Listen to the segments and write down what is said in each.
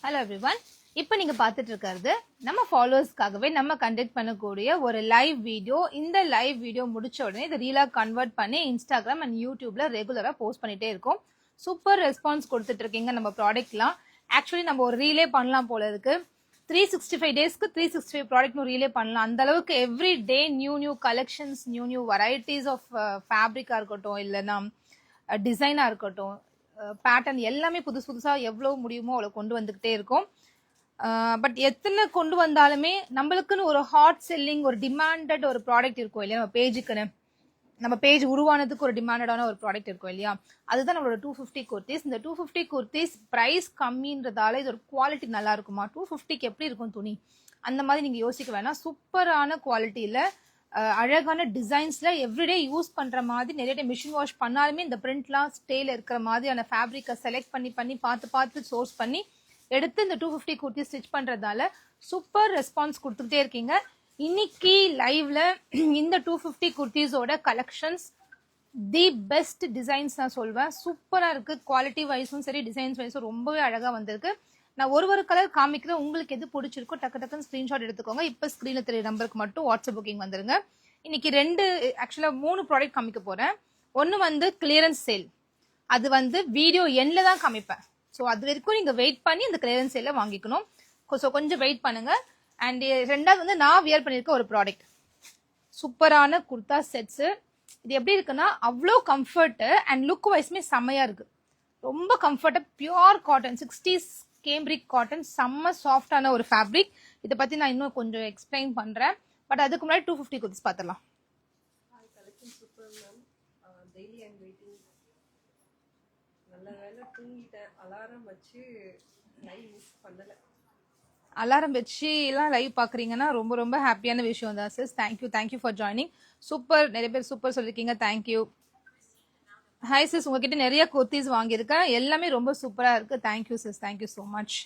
Hello everyone. இப்போ நீங்க பார்த்துட்டு இருக்கிறது நம்ம ஃபாலோவர்ஸ்க்காகவே நம்ம கண்டக்ட் பண்ணக்கூடிய ஒரு லைவ் வீடியோ. இந்த லைவ் வீடியோ முடிச்ச உடனே இதை ரீலா கன்வெர்ட் பண்ணி இன்ஸ்டாகிராம் அண்ட் யூடியூப்ல ரெகுலரா போஸ்ட் பண்ணிட்டே இருக்கோம். சூப்பர் ரெஸ்பான்ஸ் கொடுத்துட்டு இருக்கீங்க நம்ம ப்ராடக்ட்லாம். ஆக்சுவலி நம்ம ஒரு ரீலே பண்ணலாம் போல இருக்கு. 365 டேஸ்க்கு 365 ப்ராடக்ட் ரீலே பண்ணலாம். அந்த அளவுக்கு every day new collections, new varieties of ஃபேப்ரிக்கா இருக்கட்டும், இல்லைன்னா டிசைனா இருக்கட்டும், பேட்டர்ன் எல்லாமே புதுசா எவ்வளவு முடியுமோ அவ்வளவு கொண்டு வந்துகிட்டே இருக்கும். பட் எத்தனை கொண்டு வந்தாலுமே நம்மளுக்குன்னு ஒரு ஹாட் செல்லிங், ஒரு டிமாண்டட் ஒரு ப்ராடக்ட் இருக்கும் இல்லையா, நம்ம பேஜுக்குன்னு, நம்ம பேஜ் உருவானதுக்கு ஒரு டிமாண்டடான ஒரு ப்ராடக்ட் இருக்கும் இல்லையா, அதுதான் நம்மளோட 250 குர்த்திஸ். இந்த 250 குர்த்திஸ் பிரைஸ் கம்மின்றதால இது ஒரு குவாலிட்டி நல்லா இருக்குமா? 250க்கு எப்படி இருக்கும் துணி? அந்த மாதிரி நீங்க யோசிக்க வேணாம். சூப்பரான குவாலிட்டியில அழகான டிசைன்ஸ்ல எவ்ரிடே யூஸ் பண்ற மாதிரி, நிறைய டைம் மிஷின் வாஷ் பண்ணாலுமே இந்த பிரிண்ட்லாம் ஸ்டேல இருக்கிற மாதிரியான ஃபேப்ரிக்கை செலக்ட் பண்ணி பார்த்து சோர்ஸ் பண்ணி எடுத்து இந்த 250 குர்த்தி ஸ்டிச் பண்றதால சூப்பர் ரெஸ்பான்ஸ் கொடுத்துட்டே இருக்கீங்க. இன்னைக்கு லைவ்ல இந்த 250 குர்த்திஸோட கலெக்ஷன்ஸ் தி பெஸ்ட் டிசைன்ஸ் நான் சொல்வேன். சூப்பரா இருக்கு. குவாலிட்டி வைஸும் சரி, டிசைன்ஸ் வைஸும் ரொம்பவே அழகா வந்திருக்கு. நான் ஒரு கலர் காமிக்கிறேன். உங்களுக்கு எது பிடிச்சிருக்கோ டக்குன்னு ஸ்கிரீன்ஷாட் எடுத்துக்கோங்க. இப்போ ஸ்கிரீன்ல தெரிய நம்பருக்கு மட்டும் வாட்ஸ்அப் புக்கிங் வந்துருங்க. இன்னைக்கு ஆக்சுவலா 3 ப்ராடக்ட் காமிக்க போறேன். ஒன்னு வந்து கிளியரன்ஸ் சேல், அது வந்து வீடியோ எண்ட்ல தான் காமிப்பேன். ஸோ அது வரைக்கும் நீங்க வெயிட் பண்ணி இந்த கிளியரன்ஸ் சேல வாங்கிக்கணும். ஸோ கொஞ்சம் வெயிட் பண்ணுங்க. அண்ட் ரெண்டாவது வந்து நான் வியர் பண்ணிருக்க ஒரு ப்ராடக்ட், சூப்பரான குர்தா செட்ஸ். இது எப்படி இருக்குன்னா அவ்வளோ கம்ஃபர்ட் அண்ட் லுக் வைஸ்மே செம்மையா இருக்கு. ரொம்ப கம்ஃபர்ட்டா pure cotton, 60s cambric cotton, செம்ம சாஃப்டான ஒரு ஃபேப்ரிக். இதை பத்தி நான் இன்னும் கொஞ்சம் எக்ஸ்பிளைன் பண்றேன். பட் அதுக்கு முன்னாடி 250 குர்த்திஸ் பார்த்துடலாம். அலாரம் வச்சு எல்லாம் லைவ் பாக்குறீங்கன்னா ரொம்ப ஹாப்பியான விஷயம் தான் sis. Thank you for joining. Super, நிறைய பேர் சூப்பர் சொல்லிருக்கீங்க. தேங்க்யூ. ஹாய் சிஸ், உங்ககிட்ட நிறைய குர்த்திஸ் வாங்கியிருக்கேன். எல்லாமே ரொம்ப சூப்பரா இருக்கு. Thank you sis, thank you so much.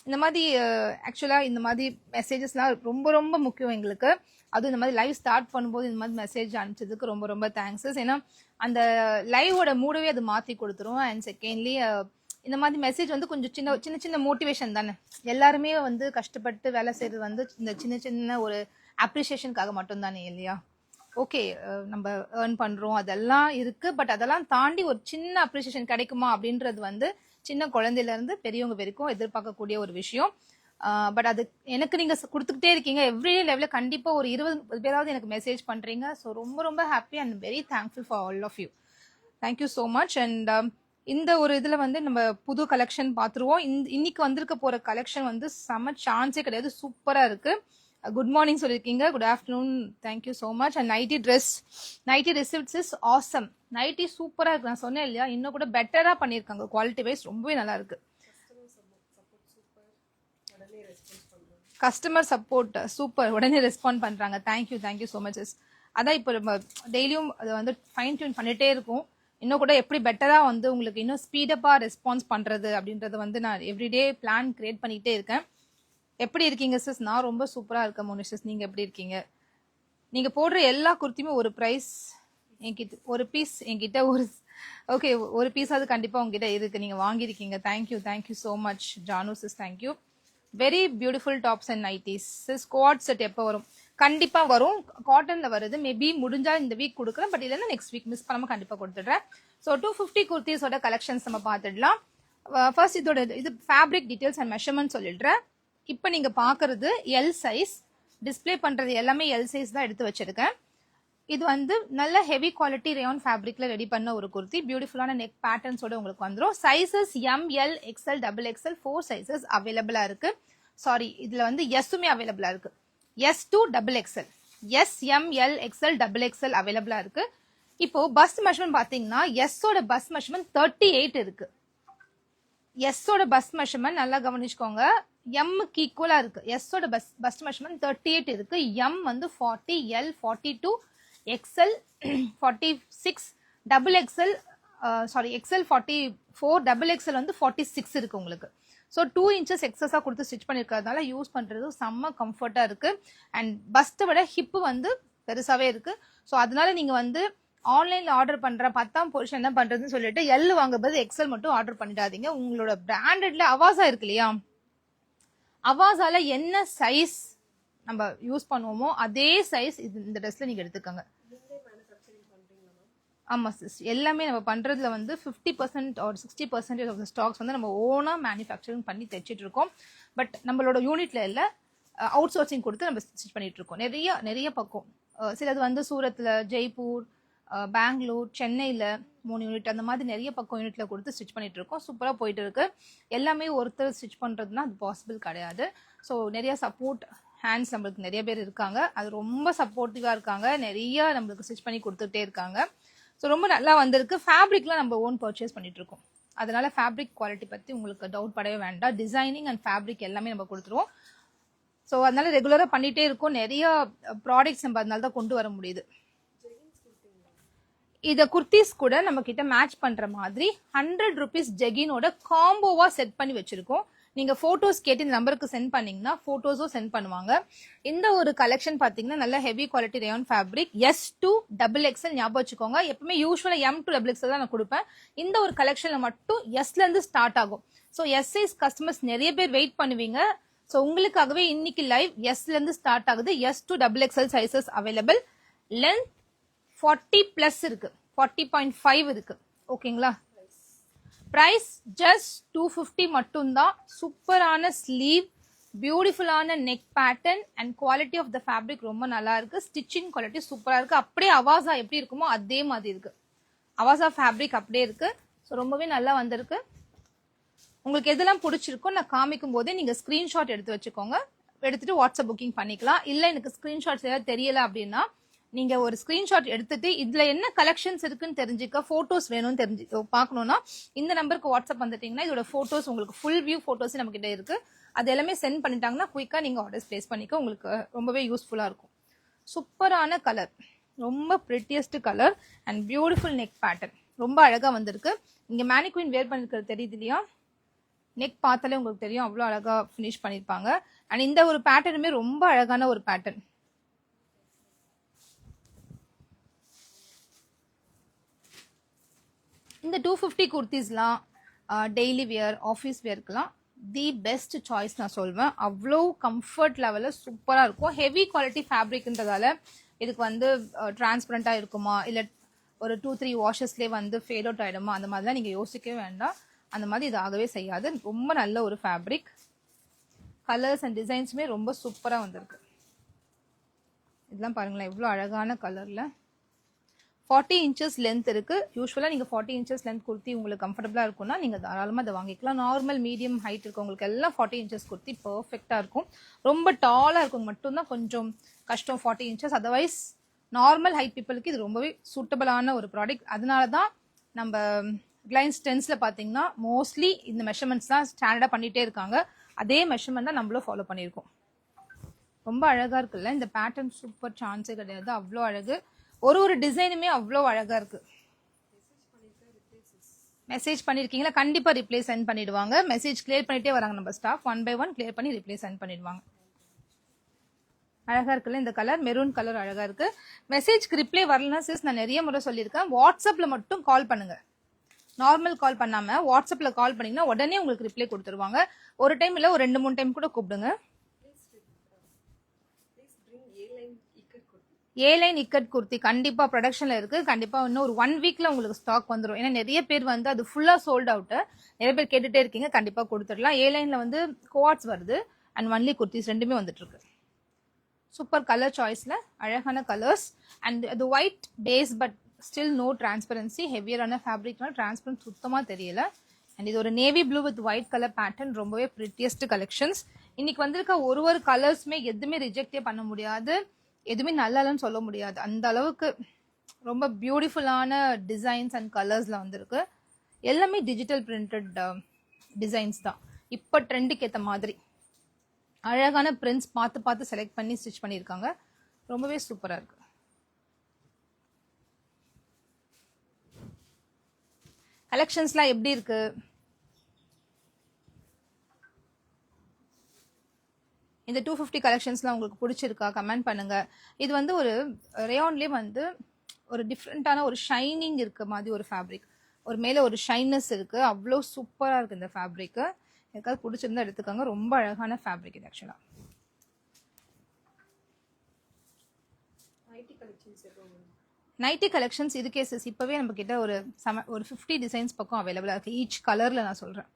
இந்த மாதிரி ஆக்சுவலா இந்த மாதிரி மெசேஜஸ்லாம் ரொம்ப முக்கியம் எங்களுக்கு. அதுவும் இந்த மாதிரி லைவ் ஸ்டார்ட் பண்ணும்போது இந்த மாதிரி மெசேஜ் அனுப்பிச்சதுக்கு ரொம்ப தேங்க்ஸ். ஏன்னா அந்த லைவோட மூடவே அது மாத்தி கொடுத்துரும். அண்ட் செகண்ட்லி இந்த மாதிரி மெசேஜ் வந்து கொஞ்சம் சின்ன மோட்டிவேஷன் தானே. எல்லாருமே வந்து கஷ்டப்பட்டு வேலை செய்யறது வந்து இந்த சின்ன ஒரு அப்ரிசியேஷனுக்காக மட்டும் தானே இல்லையா? ஓகே, நம்ம ஏர்ன் பண்றோம், அதெல்லாம் இருக்கு. பட் அதெல்லாம் தாண்டி ஒரு சின்ன அப்ரிசியேஷன் கிடைக்குமா அப்படின்றது வந்து சின்ன குழந்தையில இருந்து பெரியவங்க வரைக்கும் எதிர்பார்க்கக்கூடிய ஒரு விஷயம். பட் அது எனக்கு நீங்க கொடுத்துக்கிட்டே இருக்கீங்க. எவ்ரிடே லைவ்ல கண்டிப்பா ஒரு 20 பேராவது எனக்கு மெசேஜ் பண்றீங்க. ஸோ ரொம்ப happy and very thankful for all of you. Thank you so much. And இந்த ஒரு இதுல வந்து நம்ம புது கலெக்ஷன் பார்த்துருவோம். இன்னைக்கு வந்திருக்க போற கலெக்ஷன் வந்து செம சான்ஸே கிடையாது. சூப்பரா இருக்கு. குட் மார்னிங் சொல்லியிருக்கீங்க. Good afternoon. Thank you so much. And nighty receipts is awesome. Nighty சூப்பரா இருக்கு. நான் சொன்னேன் இல்லையா, இன்னும் கூட பெட்டரா பண்ணியிருக்காங்க. குவாலிட்டி வைஸ் ரொம்பவே நல்லா இருக்கு. கஸ்டமர் சப்போர்ட் சூப்பர், உடனே ரெஸ்பாண்ட் பண்றாங்க. Thank you so much. அதான் இப்போ நம்ம டெய்லியும் அதை வந்து ஃபைன் டியூன் பண்ணிட்டே இருக்கும். இன்னும் கூட எப்படி பெட்டரா வந்து உங்களுக்கு இன்னும் ஸ்பீடப்பா ரெஸ்பான்ஸ் பண்றது அப்படின்றத வந்து நான் எவ்ரிடே பிளான் கிரியேட் பண்ணிட்டே இருக்கேன். எப்படி இருக்கீங்க சிஸ்? நான் ரொம்ப சூப்பரா இருக்கேன் மோனிஷ் சிஸ். நீங்க எப்படி இருக்கீங்க? நீங்க போடுற எல்லா குர்த்தியுமே ஒரு பிரைஸ் என்கிட்ட, ஒரு பீஸ் என்கிட்ட ஓகே, ஒரு பீஸாவது கண்டிப்பா உங்ககிட்ட இருக்கு. நீங்க வாங்கியிருக்கீங்க. Thank you so much Janu sis. Thank you. Very beautiful tops and nighties sis. Coat set எப்போ வரும்? கண்டிப்பா வரும். காட்டன்ல வருது. மேபி முடிஞ்சா இந்த வீக் கொடுக்குறேன். பட் இல்லைன்னா நெக்ஸ்ட் வீக் மிஸ் பண்ணாம கண்டிப்பா கொடுத்துடுறேன். ஸோ 250 குர்த்திஸோட கலெக்ஷன்ஸ் நம்ம பார்த்துடலாம். ஃபர்ஸ்ட் இது ஃபேப்ரிக் டீடைல்ஸ் அண்ட் மெஷர்மெண்ட் சொல்லிடுறேன். இப்போ நீங்க பாக்குறது எல் சைஸ். டிஸ்பிளே பண்றது எல்லாமே எல் சைஸ் தான் எடுத்து வச்சிருக்கேன். இது வந்து நல்ல ஹெவி குவாலிட்டி ரேயான் ஃபேப்ரிக்ல ரெடி பண்ண ஒரு குர்த்தி. பியூட்டிஃபுல்லான நெக் பேட்டர்ன்ஸோட உங்களுக்கு வந்துடும். Sizes M, L, XL, XXL 4 sizes அவைலபிளா இருக்கு. சாரி, இதுல வந்து எஸ்ஸுமே அவைலபிளா இருக்கு. S to XXL, S, M, L, XL, XXL அவைலபிளா இருக்கு. இப்போ பஸ்ட் மெஷர்மெண்ட் பாத்தீங்கன்னா எஸ்ஸோட பஸ்ட் மெஷர்மெண்ட் 38 இருக்கு. எஸ்ஸோட பஸ்ட் மெஷர்மெண்ட் நல்லா கவனிச்சுக்கோங்க. எம்முக்கு ஈக்குவலா இருக்கு. எஸ்ஸோட பஸ்ட் மெஷர்மெண்ட் 38 இருக்கு. எம் வந்து 40, L 42, XL 46, XXL sorry XL 44, XXL வந்து 46 இருக்கு உங்களுக்கு. ஸோ 2 inches எக்ஸஸா கொடுத்து ஸ்டிச் பண்ணிருக்கிறதுனால யூஸ் பண்றது செம்ம கம்ஃபர்ட்டா இருக்கு. அண்ட் பஸ்ட்டை விட ஹிப்பு வந்து பெருசாவே இருக்கு. ஸோ அதனால நீங்க வந்து ஆன்லைன்ல ஆர்டர் பண்ற 10ஆம் பொசிஷன் என்ன பண்றதுன்னு சொல்லிட்டு எல் வாங்க பதில் எக்ஸல் மட்டும் ஆர்டர் பண்ணிடாதீங்க. உங்களோட பிராண்டட்ல அவாசா இருக்கு இல்லையா, அவாசால என்ன சைஸ் நம்ம யூஸ் பண்ணுவோமோ அதே சைஸ் இந்த ட்ரெஸ்ல நீங்க எடுத்துக்கோங்க. ஆமா சிஸ், எல்லாமே நம்ம பண்றதுல வந்து 50% ஆர் 60% ஆஃப் த ஸ்டாக்ஸ் வந்து நம்ம ஓனா மேனுஃபேக்சரிங் பண்ணி தைச்சிட்டு இருக்கோம். பட் நம்மளோட யூனிட்ல இல்ல, அவுட் சோர்சிங் கொடுத்து நம்ம ஸ்டிச் பண்ணிட்டு இருக்கோம். நிறைய பக்கம், சிலது வந்து சூரத்ல, ஜெய்ப்பூர், பெங்களூர், சென்னையில 3 யூனிட், அந்த மாதிரி நிறைய பக்கம் யூனிட்ல கொடுத்து ஸ்டிச் பண்ணிட்டு இருக்கோம். சூப்பரா போயிட்டு இருக்கு. எல்லாமே ஒருத்தர் ஸ்டிச் பண்றதுன்னா அது பாசிபிள் கிடையாது. ஸோ நிறைய சப்போர்ட் ஹேண்ட்ஸ் நம்மளுக்கு நிறைய பேர் இருக்காங்க. அது ரொம்ப சப்போர்ட்டிவா இருக்காங்க. நிறைய நம்மளுக்கு ஸ்டிச் பண்ணி கொடுத்துட்டே இருக்காங்க. ஸோ ரொம்ப நல்லா வந்திருக்கு. ஃபேப்ரிக்லாம் நம்ம ஓன் பர்ச்சேஸ் பண்ணிட்டு இருக்கோம். அதனால ஃபேப்ரிக் குவாலிட்டி பத்தி உங்களுக்கு டவுட் படவே வேண்டாம். டிசைனிங் அண்ட் ஃபேப்ரிக் எல்லாமே நம்ம கொடுத்துருவோம். ஸோ அதனால ரெகுலரா பண்ணிட்டே இருக்கோம். நிறைய ப்ராடக்ட்ஸ் நம்ம அதனால தான் கொண்டு வர முடியுது. இத குர்த்திஸ் கூட நம்ம கிட்ட மேட்ச் பண்ற மாதிரி 100 rupees ஜெகினோட காம்போவா செட் பண்ணி வச்சிருக்கோம். நீங்க போட்டோஸ் கேட்டு இந்த நம்பருக்கு சென்ட் பண்ணீங்கன்னா போட்டோஸும் சென்ட் பண்ணுவாங்க. இந்த ஒரு கலெக்ஷன் பாத்தீங்கன்னா நல்ல heavy quality rayon fabric, S2 XXL ஞாபகம் வச்சுக்கோங்க. எப்பவுமே யூஸ்வலா M2 XXL தான் நான் கொடுப்பேன். இந்த ஒரு கலெக்ஷன்ல மட்டும் Sல இருந்து ஸ்டார்ட் ஆகும். ஸோ எஸ் சைஸ் கஸ்டமர்ஸ் நிறைய பேர் வெயிட் பண்ணுவீங்க. ஸோ உங்களுக்காகவே இன்னைக்கு லைவ் Sல இருந்து ஸ்டார்ட் ஆகுது. S2 XXL sizes available. Length 40+ இருக்கு, 40.5 இருக்கு. ஓகேங்களா? பிரைஸ் ஜஸ்ட் 250 மட்டும்தான். சூப்பரான ஸ்லீவ், பியூட்டிஃபுல்லான neck pattern and quality of the fabric ரொம்ப நல்லா இருக்கு. ஸ்டிச்சிங் குவாலிட்டி சூப்பரா இருக்கு. அப்படியே அவாசா எப்படி இருக்குமோ அதே மாதிரி இருக்கு. அவாசா ஃபேப்ரிக் அப்படியே இருக்கு. ஸோ ரொம்பவே நல்லா வந்திருக்கு. உங்களுக்கு எதெல்லாம் பிடிச்சிருக்கோ நான் காமிக்கும் போதே நீங்க ஸ்கிரீன்ஷாட் எடுத்து வச்சுக்கோங்க. எடுத்துட்டு வாட்ஸ்அப் புக்கிங் பண்ணிக்கலாம். இல்ல எனக்கு ஸ்கிரீன்ஷாட்ஸ் ஏதாவது தெரியல அப்படின்னா நீங்க ஒரு ஸ்கிரீன்ஷாட் எடுத்துட்டு இதுல என்ன கலெக்ஷன்ஸ் இருக்குன்னு தெரிஞ்சுக்க, போட்டோஸ் வேணும்னு தெரிஞ்சு பார்க்கணும்னா இந்த நம்பருக்கு வாட்ஸ்அப் வந்துட்டீங்கன்னா இதோட போட்டோஸ் உங்களுக்கு ஃபுல் வியூ போட்டோஸ் நம்ம கிட்ட இருக்கு. அது எல்லாமே சென்ட் பண்ணிட்டாங்கன்னா குயிக்கா நீங்க ஆர்டர்ஸ் பிளேஸ் பண்ணிக்க. உங்களுக்கு ரொம்பவே யூஸ்ஃபுல்லா இருக்கும். சூப்பரான கலர், ரொம்ப prettiest colour and beautiful neck pattern ரொம்ப அழகா வந்திருக்கு. இங்க மேனிக்வின் வேர் பண்ணிருக்கிறது தெரியுது இல்லையா? நெக் பார்த்தாலே உங்களுக்கு தெரியும் அவ்வளோ அழகா ஃபினிஷ் பண்ணிருப்பாங்க. அண்ட் இந்த ஒரு பேட்டர்னுமே ரொம்ப அழகான ஒரு பேட்டர்ன். இந்த 250 குர்த்திஸ்லாம் டெய்லி வியர், ஆஃபீஸ் வியர்க்குலாம் தி பெஸ்ட் சாய்ஸ் நான் சொல்வேன். அவ்வளோ கம்ஃபர்ட் லெவலில் சூப்பராக இருக்கும். ஹெவி குவாலிட்டி ஃபேப்ரிக்ன்றதால இதுக்கு வந்து டிரான்ஸ்பரண்டாக இருக்குமா இல்லை ஒரு 2-3 வாஷஸ்லேயே வந்து ஃபேட் அவுட் ஆகிடுமா, அந்த மாதிரிலாம் நீங்கள் யோசிக்கவே வேண்டாம். அந்த மாதிரி இது ஆகவே செய்யாது. ரொம்ப நல்ல ஒரு ஃபேப்ரிக். கலர்ஸ் அண்ட் டிசைன்ஸுமே ரொம்ப சூப்பராக வந்திருக்கு. இதெல்லாம் பாருங்களேன் எவ்வளோ அழகான கலரில். 40 inches லென்த் இருக்கு. யூஸ்வலா நீங்க 40 inches லென்த் குர்த்தி உங்களுக்கு கம்ஃபர்டபுளா இருக்கும்னா நீங்க தாராளமா அதை வாங்கிக்கலாம். நார்மல் மீடியம் ஹைட் இருக்கவங்களுக்கு எல்லாம் 40 inches குர்த்தி பெர்ஃபெக்டா இருக்கும். ரொம்ப டாலா இருக்கவங்க மட்டும்தான் கொஞ்சம் கஷ்டம் 40 inches. அதர்வைஸ் நார்மல் ஹைட் பீப்புளுக்கு இது ரொம்பவே சூட்டபிளான ஒரு ப்ராடக்ட். அதனால தான் நம்ம ரிலையன்ஸ் ட்ரெண்ட்ஸ்ல பாத்தீங்கன்னா மோஸ்ட்லி இந்த மெஷர்மெண்ட்ஸ் தான் ஸ்டாண்டர்டா பண்ணிட்டே இருக்காங்க. அதே மெஷர்மெண்ட் தான் நம்மளும் ஃபாலோ பண்ணியிருக்கோம். ரொம்ப அழகா இருக்குல்ல இந்த பேட்டர்ன். சூப்பர், சான்ஸே கிடையாது. அவ்வளோ அழகு. ஒரு டிசைனுமே அவ்வளோ அழகா இருக்கு. மெசேஜ் பண்ணிருக்கீங்களா? கண்டிப்பா ரிப்ளை சென்ட் பண்ணிடுவாங்க. மெசேஜ் கிளியர் பண்ணிட்டே வராங்க நம்ம ஸ்டாஃப். 1 by 1 கிளியர் பண்ணி ரிப்ளை சென்ட் பண்ணிடுவாங்க. அழகா இருக்குல்ல இந்த கலர். மெரூன் கலர் அழகா இருக்கு. மெசேஜ்க்கு ரிப்ளை வரலன்னா சிஸ் நான் நிறைய முறை சொல்லியிருக்கேன், வாட்ஸ்அப்ல மட்டும் கால் பண்ணுங்க. நார்மல் கால் பண்ணாம வாட்ஸ்அப்ல கால் பண்ணீங்கன்னா உடனே உங்களுக்கு ரிப்ளை கொடுத்துருவாங்க. ஒரு டைம் இல்ல ஒரு 2-3 டைம் கூட கூப்பிடுங்க. ஏலைன் இக்கட் குர்த்தி கண்டிப்பா ப்ரொடக்ஷன்ல இருக்கு. கண்டிப்பா இன்னும் ஒரு 1 வீக்ல உங்களுக்கு ஸ்டாக் வந்துடும். ஏன்னா நிறைய பேர் வந்து அது ஃபுல்லா சோல்ட் அவுட். நிறைய பேர் கேட்டுட்டே இருக்கீங்க. கண்டிப்பா கொடுத்துடலாம். ஏலைன்ல வந்து கோவாட்ஸ் வருது அண்ட் ஒன்லி குர்த்திஸ் ரெண்டுமே வந்துட்டு இருக்கு. சூப்பர் கலர் சாய்ஸ்ல அழகான கலர்ஸ் அண்ட் அது white base but still no transparency. ஹெவியரான ஃபேப்ரிக்னால டிரான்ஸ்பரன்ஸ் சுத்தமா தெரியல. அண்ட் இது ஒரு navy blue with white colour pattern. ரொம்பவே பிரிட்டியஸ்ட் கலெக்ஷன்ஸ். இன்னைக்கு வந்திருக்க ஒரு கலர்ஸுமே எதுவுமே ரிஜெக்டே பண்ண முடியாது, எதுவுமே நல்லாலன்னு சொல்ல முடியாது. அந்த அளவுக்கு ரொம்ப பியூட்டிஃபுல்லான டிசைன்ஸ் அண்ட் கலர்ஸ்ல வந்திருக்கு. எல்லாமே டிஜிட்டல் பிரிண்டட் டிசைன்ஸ் தான். இப்போ ட்ரெண்டுக்கு ஏற்ற மாதிரி அழகான பிரிண்ட்ஸ் பார்த்து பார்த்து செலக்ட் பண்ணி ஸ்டிச் பண்ணியிருக்காங்க. ரொம்பவே சூப்பராக இருக்கு. கலெக்ஷன்ஸ்லாம் எப்படி இருக்கு? இந்த 250 கலெக்ஷன்ஸ்லாம் உங்களுக்கு பிடிச்சிருக்கா? கமெண்ட் பண்ணுங்க. இது வந்து ஒரு ரேயான்லேயே வந்து ஒரு டிஃப்ரெண்ட்டான ஒரு ஷைனிங் இருக்க மாதிரி ஒரு ஃபேப்ரிக். ஒரு மேலே ஒரு ஷைனஸ் இருக்குது. அவ்வளோ சூப்பராக இருக்குது இந்த ஃபேப்ரிக்கு. எனக்காவது பிடிச்சிருந்தா எடுத்துக்கோங்க. ரொம்ப அழகான ஃபேப்ரிக் இது ஆக்சுவலாக. நைட்டி கலெக்ஷன்ஸ் இது கேசஸ் இப்போவே நம்ம கிட்ட ஒரு 50 டிசைன்ஸ் பக்கம் அவைலபிளாக இருக்குது. ஈச் கலரில் நான் சொல்கிறேன்.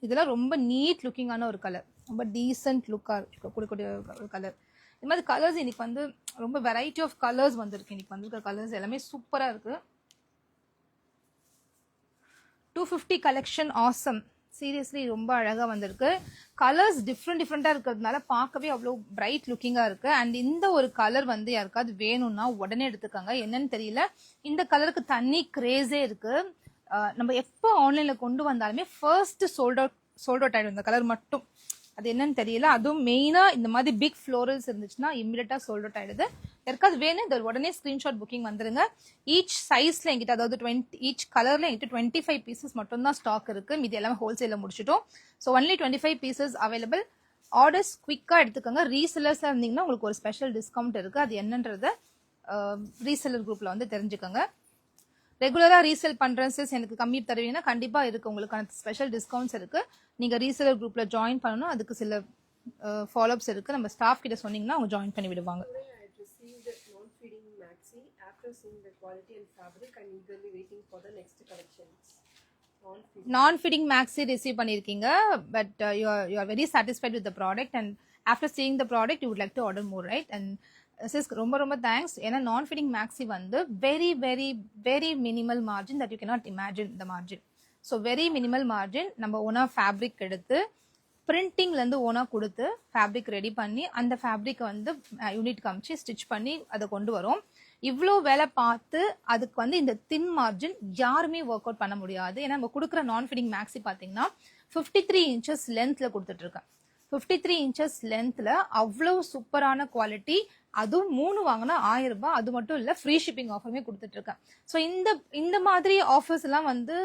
இதெல்லாம் ரொம்ப நீட் லுக்கிங்கான ஒரு கலர், ரொம்ப டீசென்ட் லுக்காக இருக்கக்கூடிய ஒரு கலர். இது மாதிரி கலர்ஸ் இன்னைக்கு வந்து ரொம்ப வெரைட்டி ஆஃப் கலர்ஸ் வந்திருக்கு. இன்னைக்கு வந்திருக்கிற கலர்ஸ் எல்லாமே சூப்பராக இருக்குது. 250 கலெக்ஷன் ஆசம். சீரியஸ்லி ரொம்ப அழகாக வந்திருக்கு. கலர்ஸ் டிஃப்ரெண்ட்டாக இருக்கிறதுனால பார்க்கவே அவ்வளோ பிரைட் லுக்கிங்காக இருக்குது. அண்ட் இந்த ஒரு கலர் வந்து யாருக்காவது வேணும்னா உடனே எடுத்துக்கோங்க. என்னன்னு தெரியல, இந்த கலருக்கு தனி கிரேஸே இருக்குது. நம்ம எப்போ ஆன்லைனில் கொண்டு வந்தாலுமே ஃபர்ஸ்ட் சோல்ட் அவுட் ஆகிடும் இந்த கலர் மட்டும். அது என்னன்னு தெரியல. அதுவும் மெயினாக இந்த மாதிரி பிக் ஃப்ளோரல்ஸ் இருந்துச்சுன்னா இம்மிடியட்டாக சோல்ட் அவுட் ஆகிடுது. யாருக்காவது வேணும் இது உடனே ஸ்க்ரீன்ஷாட் புக்கிங் வந்துருங்க. ஈச் சைஸில் எங்கிட்ட, அதாவது ஈச் கலரில் எங்கிட்ட 25 பீசஸ் மட்டும்தான் ஸ்டாக் இருக்குது. மீதி எல்லாமே ஹோல்சேலில் முடிச்சிட்டோம். So only 25 pieces available. Orders குவிக்காக எடுத்துக்கோங்க. ரீசெல்லர்ஸாக இருந்தீங்கன்னா உங்களுக்கு ஒரு ஸ்பெஷல் டிஸ்கவுண்ட் இருக்குது. அது என்னன்றத ரீசெல்லர் குரூப்பில் வந்து தெரிஞ்சுக்கோங்க. ரெகுலராக ரீசேல் பண்ணுறேன் சிஸ், எனக்கு கம்மி தருவீங்கன்னா கண்டிப்பாக இருக்குது. உங்களுக்கான ஸ்பெஷல் டிஸ்கவுண்ட்ஸ் இருக்குது. நீங்கள் ரீசேலர் குரூப்பில் ஜாயின் பண்ணணும். அதுக்கு சில ஃபாலோஅப்ஸ் இருக்குது. நம்ம ஸ்டாஃப் கிட்ட சொன்னீங்கன்னா அவங்க ஜாயின் பண்ணி விடுவாங்க. நான் ஃபிட்டிங் மேக்ஸி ரிசீவ் பண்ணியிருக்கீங்க. But you are very satisfied with the product and after seeing the product you would like to order more, right? And sis ரொம்ப தேங்க்ஸ். ஏன்னா நான் ஃபிட்டிங் மேக்ஸி வந்து very very very minimal margin that you cannot imagine the margin. So very minimal margin. நம்ம ஓனாக fabric எடுத்து பிரிண்டிங்லேருந்து ஓனாக கொடுத்து fabric ready பண்ணி அந்த ஃபேப்ரிக்கை வந்து யூனிட் காமிச்சு ஸ்டிச் பண்ணி அதை கொண்டு வரோம். இவ்வளோ வேலை பார்த்து அதுக்கு வந்து இந்த தின் மார்ஜின் யாருமே ஒர்க் அவுட் பண்ண முடியாது. ஏன்னா நம்ம கொடுக்குற நான் ஃபிட்டிங் மேக்ஸி பார்த்தீங்கன்னா 53 இன்ச்சஸ் லென்த்தில் கொடுத்துட்ருக்கேன். 53 இன்ச்சஸ் லென்த்தில் அவ்வளோ சூப்பரான குவாலிட்டி. அதுவும் 3 வாங்கினா 1000 ரூபாய். அது மட்டும் இல்லை, ஃப்ரீ ஷிப்பிங் ஆஃபருமே கொடுத்துட்ருக்கேன். ஸோ இந்த மாதிரி ஆஃபர்ஸ் எல்லாம் வந்து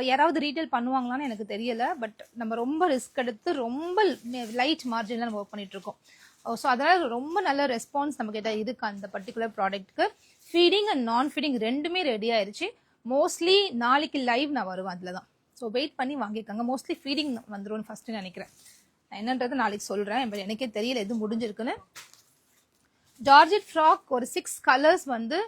யாராவது ரீட்டைல் பண்ணுவாங்களான்னு எனக்கு தெரியல. பட் நம்ம ரொம்ப ரிஸ்க் எடுத்து ரொம்ப லைட் மார்ஜினில் நம்ம ஒர்க் பண்ணிட்டு இருக்கோம். ஸோ அதனால் ரொம்ப நல்ல ரெஸ்பான்ஸ் நம்ம கிட்ட இருக்கு அந்த பர்டிகுலர் ப்ராடக்ட்க்கு. ஃபீடிங் அண்ட் நான் ஃபீடிங் ரெண்டுமே ரெடி ஆயிடுச்சு. மோஸ்ட்லி நாளைக்கு லைவ் நான் வருவேன் அதில் தான். ஸோ வெயிட் பண்ணி வாங்கிக்கோங்க. மோஸ்ட்லி ஃபீடிங் வந்துடும் ஃபர்ஸ்ட்டு நினைக்கிறேன். நான் என்னன்றது நாளைக்கு சொல்கிறேன். பட் எனக்கே தெரியல எது முடிஞ்சிருக்குன்னு. ஜார்ஜெட் ஃப்ராக் ஒரு 6 கலர்ஸ் வந்து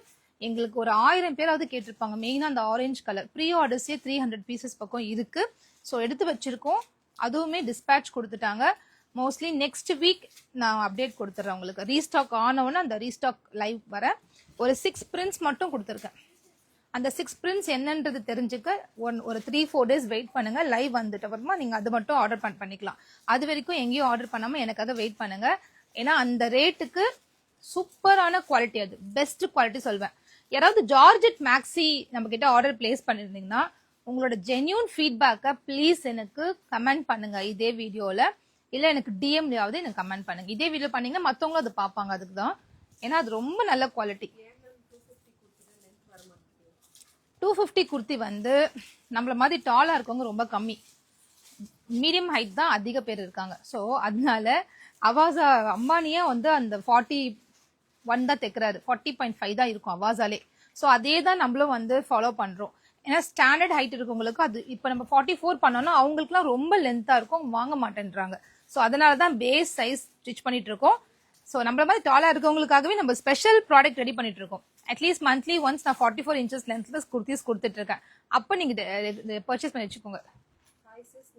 எங்களுக்கு ஒரு 1000 பேராவது கேட்டிருப்பாங்க. மெயினாக அந்த ஆரஞ்சு கலர் ப்ரீ ஆர்டர்ஸே 300 பீசஸ் பக்கம் இருக்குது. ஸோ எடுத்து வச்சிருக்கோம். அதுவுமே டிஸ்பேட்ச் கொடுத்துட்டாங்க. மோஸ்ட்லி நெக்ஸ்ட் வீக் நான் அப்டேட் கொடுத்துட்றேன் உங்களுக்கு. ரீஸ்டாக் ஆனவுன்னு அந்த ரீஸ்டாக் லைவ் வர ஒரு 6 பிரிண்ட்ஸ் மட்டும் கொடுத்துருக்கேன். அந்த 6 பிரிண்ட்ஸ் என்னன்றது தெரிஞ்சுக்க ஒரு 3-4 டேஸ் வெயிட் பண்ணுங்க. லைவ் வந்துட்டு அப்புறமா நீங்கள் அது மட்டும் ஆர்டர் பண்ணிக்கலாம். அது வரைக்கும் எங்கேயும் ஆர்டர் பண்ணாமல் எனக்காக வெயிட் பண்ணுங்க. ஏன்னா அந்த ரேட்டுக்கு சூப்பரான குவாலிட்டி, அது பெஸ்ட் குவாலிட்டி சொல்வேன். யாராவது ஜார்ஜெட் மேக்ஸி நம்ம கிட்ட ஆர்டர் பிளேஸ் பண்ணிருந்தீங்கன்னா உங்களோட ஜென்யூன் ஃபீட்பேக்கை ப்ளீஸ் எனக்கு கமெண்ட் பண்ணுங்க இதே வீடியோவில். இல்லை எனக்கு டிஎம்லையாவது எனக்கு கமெண்ட் பண்ணுங்க. இதே வீடியோ பண்ணீங்கன்னா மற்றவங்களும் அதை பார்ப்பாங்க. அதுக்கு தான். ஏன்னா அது ரொம்ப நல்ல குவாலிட்டி. 250 குர்த்தி வந்து நம்மள மாதிரி டாலாக இருக்கவங்க ரொம்ப கம்மி. மீடியம் ஹைட் தான் அதிக பேர் இருக்காங்க. ஸோ அதனால அவாசா அம்பானியே வந்து அந்த 41 தான் தைக்கிறாரு. 40.5 தான் இருக்கும் அவாசாலே. ஸோ அதே தான் நம்மளும் வந்து ஃபாலோ பண்ணுறோம். ஏன்னா ஸ்டாண்டர்ட் ஹைட் இருக்கவங்களுக்கு அது இப்போ நம்ம 44 பண்ணோம்னா அவங்களுக்குலாம் ரொம்ப லென்த்தாக இருக்கும், வாங்க மாட்டேன்றாங்க. ஸோ அதனால தான் பேஸ் சைஸ் ஸ்டிச் பண்ணிட்டு இருக்கோம். ஸோ நம்மள மாதிரி டாலாக இருக்கவங்களுக்காகவே நம்ம ஸ்பெஷல் ப்ராடக்ட் ரெடி பண்ணிட்டு இருக்கோம். அட்லீஸ்ட் மந்த்லி ஒன்ஸ் நான் 44 இன்ச்சஸ் லென்த்ல குர்த்திஸ் கொடுத்துட்டு இருக்கேன். அப்போ நீங்க பர்ச்சேஸ் பண்ணி வச்சுக்கோங்க.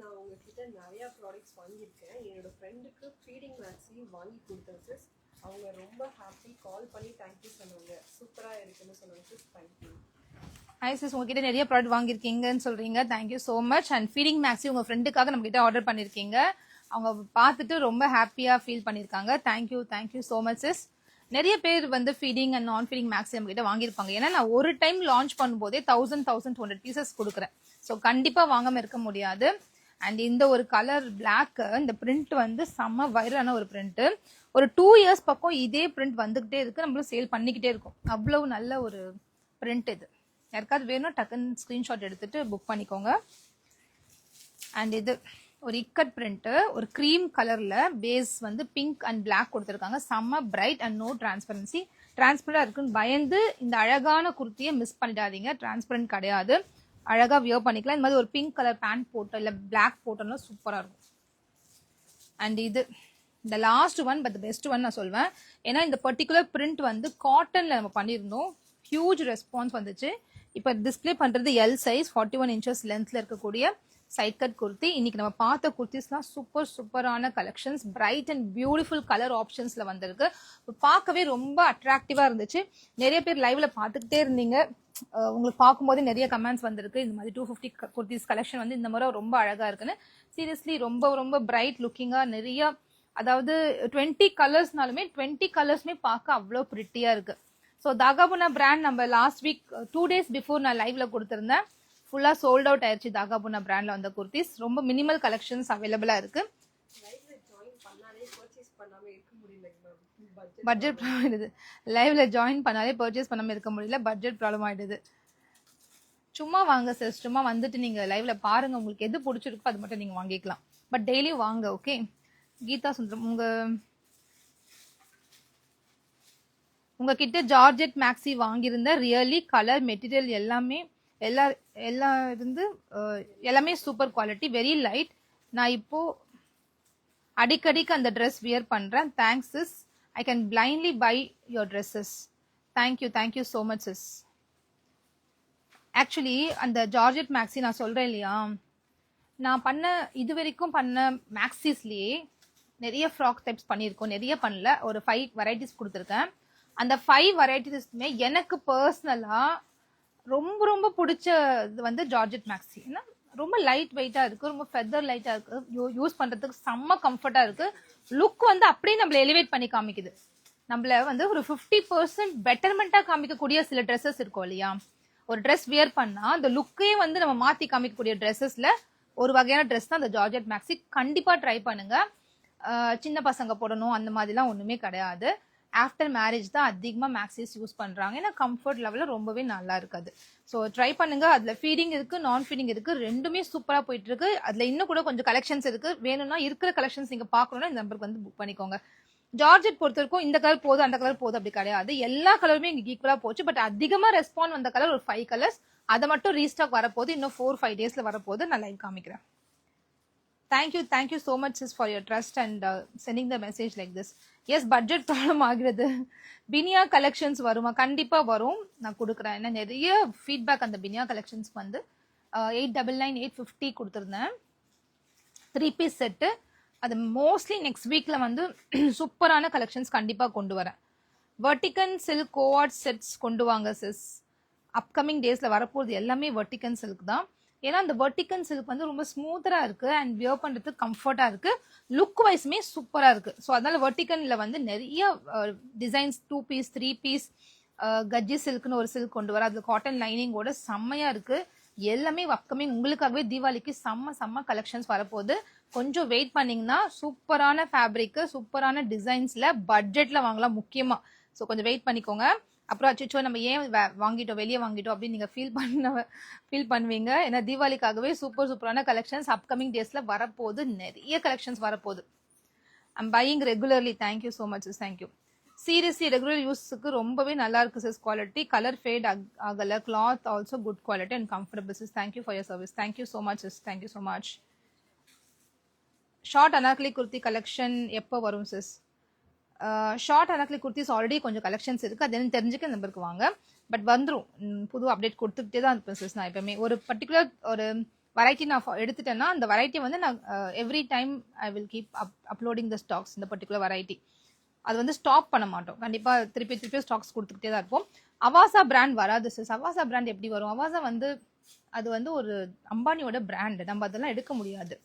நான் உங்ககிட்ட நிறைய ப்ராடக்ட்ஸ் வாங்கியிருக்கேன். என்னோட ஃப்ரெண்டுக்கு ஃபீடிங் மேக்ஸி வாங்கி கொடுத்தேன் சிஸ். அவங்க ரொம்ப ஹாப்பி, கால் பண்ணி தேங்க்யூ சொன்னாங்க. சூப்பராக இருக்குன்னு சொன்னாங்க சிஸ். தேங்க்யூ. ஹாய் சிஸ், உங்ககிட்ட நிறைய ப்ராடக்ட் வாங்கியிருக்கீங்கன்னு சொல்றீங்க. Thank you so much. And feeding maxi உங்க ஃப்ரெண்டுக்காக நம்ம கிட்ட ஆர்டர் பண்ணியிருக்கீங்க. அவங்க பார்த்துட்டு ரொம்ப ஹாப்பியாக ஃபீல் பண்ணியிருக்காங்க. Thank you so much sis. நிறைய பேர் வந்து ஃபீடிங் அண்ட் நான் ஃபீடிங் மேக்ஸி நம்ம கிட்ட வாங்கியிருப்பாங்க. ஏன்னா நான் ஒரு டைம் லான்ச் பண்ணும்போதே 1200 பீசஸ் கொடுக்குறேன். ஸோ கண்டிப்பாக வாங்காமல் இருக்க முடியாது. அண்ட் இந்த ஒரு கலர் பிளாக், இந்த பிரிண்ட் வந்து செம்ம வைரலான ஒரு பிரிண்ட். ஒரு 2 இயர்ஸ் பக்கம் இதே பிரிண்ட் வந்துகிட்டே இருக்கு. நம்மளும் சேல் பண்ணிக்கிட்டே இருக்கும். அவ்வளவு நல்ல ஒரு பிரிண்ட் இது. யாருக்காவது வேணும் டக்குன்னு ஸ்கிரீன்ஷாட் எடுத்துட்டு புக் பண்ணிக்கோங்க. அண்ட் இது ஒரு இக்கட் பிரிண்ட், ஒரு க்ரீம் கலர்ல பேஸ் வந்து பிங்க் அண்ட் பிளாக் கொடுத்துருக்காங்க. செம்ம பிரைட் அண்ட் நோ டிரான்ஸ்பரன்சி. டிரான்ஸ்பரண்டா இருக்குன்னு பயந்து இந்த அழகான குர்த்தியை மிஸ் பண்ணிடாதீங்க. டிரான்ஸ்பரண்ட் கிடையாது, அழகா வியர் பண்ணிக்கலாம். இந்த மாதிரி ஒரு பிங்க் கலர் பேண்ட் போட்டோ இல்ல பிளாக் போட்டோம்னா சூப்பரா இருக்கும். அண்ட் இது இந்த last one but best one நான் சொல்வேன். ஏன்னா இந்த பர்டிகுலர் பிரிண்ட் வந்து காட்டன்ல நம்ம பண்ணியிருந்தோம், ஹியூஜ் ரெஸ்பான்ஸ் வந்துச்சு. இப்போ டிஸ்பிளே பண்றது எல் சைஸ் 41 inches லென்த்ல இருக்கக்கூடிய சைட் கட் குர்த்தி. இன்னைக்கு நம்ம பார்த்த குர்த்திஸ்லாம் சூப்பரான collections, bright and beautiful colour ஆப்ஷன்ஸ்ல வந்திருக்கு. பார்க்கவே ரொம்ப அட்ராக்டிவா இருந்துச்சு. நிறைய பேர் லைவ்ல பார்த்துக்கிட்டே இருந்தீங்க, உங்களுக்கு பார்க்கும்போது நிறைய கமெண்ட்ஸ் வந்திருக்கு. இந்த மாதிரி 250 குர்த்திஸ் கலெக்ஷன் வந்து இந்த முறை ரொம்ப அழகா இருக்குன்னு. சீரியஸ்லி ரொம்ப பிரைட் லுக்கிங்கா நிறைய, அதாவது 20 கலர்ஸ்னாலுமே 20 கலர்ஸ்மே பார்க்க அவ்வளோ பிரிட்டியா இருக்கு. ஸோ தாகாபுனா பிராண்ட் நம்ம லாஸ்ட் வீக் 2 days பிஃபோர் நான் லைவ்ல கொடுத்துருந்தேன், ஃபுல்லா சோல்ட் அவுட் ஆயிடுச்சு. தாகாபுனா பிராண்ட்ல வந்த குர்த்திஸ் ரொம்ப மினிமல் கலெக்ஷன்ஸ் அவைலபிளா இருக்கு. பட்ஜெட் ப்ராப்ளம் ஆயிடுது, லைவ்ல ஜாயின் பண்ணாலே பர்ச்சேஸ் பண்ணாம இருக்க முடியல, பட்ஜெட் ப்ராப்ளம் ஆயிடுது. சும்மா வாங்க சார், சும்மா வந்துட்டு நீங்க லைவ்ல பாருங்க, உங்களுக்கு எது பிடிச்சிருக்கோ அது மட்டும் நீங்க வாங்கிக்கலாம். பட் டெய்லியும் வாங்க. ஓகே கீதா சுந்தரம், உங்ககிட்ட ஜார்ஜெட் மேக்ஸி வாங்கியிருந்த ரியலி கலர் மெட்டீரியல் எல்லாமே சூப்பர் குவாலிட்டி, வெரி லைட். நான் இப்போ அடிக்கடிக்கு அந்த ட்ரெஸ் வியர் பண்றேன். Thanks sis, I can blindly buy your dresses. Thank you so much sis. Actually அந்த ஜார்ஜெட் மேக்ஸி நான் சொல்றேன் இல்லையா, நான் இது வரைக்கும் பண்ண மேக்ஸிஸ்லயே நிறைய ஃப்ராக் டைப்ஸ் பண்ணியிருக்கோம், நிறைய பண்ணல, ஒரு 5 வெரைட்டிஸ் கொடுத்துருக்கேன். அந்த 5 வெரைட்டிஸ்மே எனக்கு பர்சனலா ரொம்ப பிடிச்சது வந்து ஜார்ஜெட் மேக்ஸி. ஏன்னா ரொம்ப லைட் வெயிட்டா இருக்கு, ரொம்ப ஃபெதர் லைட்டா இருக்கு, யூஸ் பண்றதுக்கு செம்ம கம்ஃபர்ட்டா இருக்கு. லுக் வந்து அப்படியே நம்மள எலிவேட் பண்ணி காமிக்குது, நம்மள வந்து ஒரு 50% பெட்டர்மெண்டா காமிக்கக்கூடிய சில ட்ரெஸ்ஸஸ் இருக்கும் இல்லையா. ஒரு ட்ரெஸ் வியர் பண்ணா அந்த லுக்கே வந்து நம்ம மாத்தி காமிக்கக்கூடிய ட்ரெஸ்ஸஸ்ல ஒரு வகையான ட்ரெஸ் தான் அந்த ஜார்ஜெட் மேக்ஸி. கண்டிப்பா ட்ரை பண்ணுங்க. சின்ன பசங்க போடணும் அந்த மாதிரிலாம் ஒண்ணுமே கிடையாது. ஆஃப்டர் மேரேஜ் தான் அதிகமா மேக்ஸிஸ் யூஸ் பண்றாங்க, ஏன்னா கம்ஃபர்ட் லெவலில் ரொம்பவே நல்லா இருக்காது. ஸோ ட்ரை பண்ணுங்க. அதுல ஃபீடிங் இருக்கு, நான் ஃபீடிங் இருக்கு, ரெண்டுமே சூப்பரா போயிட்டு இருக்கு. அதுல இன்னும் கூட கொஞ்சம் கலெக்ஷன்ஸ் இருக்கு, வேணும்னா இருக்கிற கலெக்ஷன்ஸ் நீங்க பாக்கணும்னா இந்த நம்பருக்கு வந்து புக் பண்ணிக்கோங்க. ஜார்ஜெட் பொறுத்த வரைக்கும் இந்த கலர் போதும் அந்த கலர் போதும் அப்படி கிடையாது, எல்லா கலருமே இங்க ஈக்குவலா போச்சு. பட் அதிகமா ரெஸ்பாண்ட் வந்த கலர் ஒரு 5 கலர்ஸ், அதை மட்டும் ரீஸ்டாக் வரப்போது, இன்னும் 4-5 daysல வரப்போது. நான் லைவ் காமிக்கிறேன். Thank you so much sis for your trust and sending the message like this. Yes, budget problem ஆகுறது. பினியா கலெக்ஷன்ஸ் வருமா? கண்டிப்பா வரும், நான் கொடுக்குறேன். ஏன்னா நிறைய ஃபீட்பேக் அந்த பினியா கலெக்ஷன்ஸ் வந்து 899 850 கொடுத்துருந்தேன் 3 piece செட்டு. அது மோஸ்ட்லி நெக்ஸ்ட் வீக்ல வந்து சூப்பரான கலெக்ஷன்ஸ் கண்டிப்பா கொண்டு வரேன். வெர்டிகன் சில்க் கோஆர்ட் செட்ஸ் கொண்டு வாங்க சிஸ். அப்கமிங் டேஸ்ல வரப்போகுது எல்லாமே வெர்டிகன் சில்க் தான். ஏன்னா அந்த வெர்டிகன் சில்க் வந்து ரொம்ப ஸ்மூத்தரா இருக்கு அண்ட் வியர் பண்றதுக்கு கம்ஃபர்ட்டா இருக்கு, லுக் வைஸ்மே சூப்பரா இருக்கு. ஸோ அதனால வெர்டிகன்ல வந்து நிறைய டிசைன்ஸ் 2 piece 3 piece கஜ்ஜி சில்க்னு ஒரு சில்க் கொண்டு வர, அதுல காட்டன் லைனிங்கோட செம்மையா இருக்கு. எல்லாமே அப்கமிங் உங்களுக்காகவே தீபாவளிக்கு செம்ம கலெக்ஷன்ஸ் வரப்போகுது. கொஞ்சம் வெயிட் பண்ணீங்கன்னா சூப்பரான ஃபேப்ரிக், சூப்பரான டிசைன்ஸ்ல பட்ஜெட்ல வாங்கலாம் முக்கியமா. ஸோ கொஞ்சம் வெயிட் பண்ணிக்கோங்க. அப்புறம் அச்சோ நம்ம ஏன் வாங்கிட்டோம் வெளியே வாங்கிட்டோம் அப்படின்னு நீங்க ஃபீல் பண்ணுவீங்க. ஏன்னா தீபாவளிக்காகவே சூப்பரான கலெக்ஷன்ஸ் அப்கமிங் டேஸ்ல வரப்போகுது, நிறைய கலெக்ஷன்ஸ் வரப்போகுது. I'm buying regularly. Thank you so much sis, thank you. Seriously regular யூஸுக்கு ரொம்பவே நல்லா இருக்கு சிஸ். குவாலிட்டி கலர் ஃபேட் ஆகல, cloth also good quality and comfortable sis. Thank you for your service. Thank you so much sis, thank you so much. Short anarkali kurti collection எப்போ வரும் sis? Short anarkali kurtis already கொஞ்சம் collections இருக்கு, அது என்ன தெரிஞ்சுக்க நம்பருக்கு வாங்க. பட் வந்துடும், புது அப்டேட் கொடுத்துக்கிட்டே தான் இருப்பேன் சிஸ். நான் எப்பவுமே ஒரு பர்டிகுலர் ஒரு வெரைட்டி நான் எடுத்துட்டேன்னா அந்த வெரைட்டி வந்து நான் every time I will keep uploading the stocks. இந்த பர்டிகுலர் வெரைட்டி அது வந்து ஸ்டாப் பண்ண மாட்டோம், கண்டிப்பா திருப்பி ஸ்டாக்ஸ் கொடுத்துக்கிட்டே தான் இருப்போம். அவாசா பிராண்ட் வராது சிஸ். அவாசா பிராண்ட் எப்படி வரும்? அவாசா வந்து அது வந்து ஒரு அம்பானியோட பிராண்ட், நம்ம அதெல்லாம் எடுக்க முடியாது.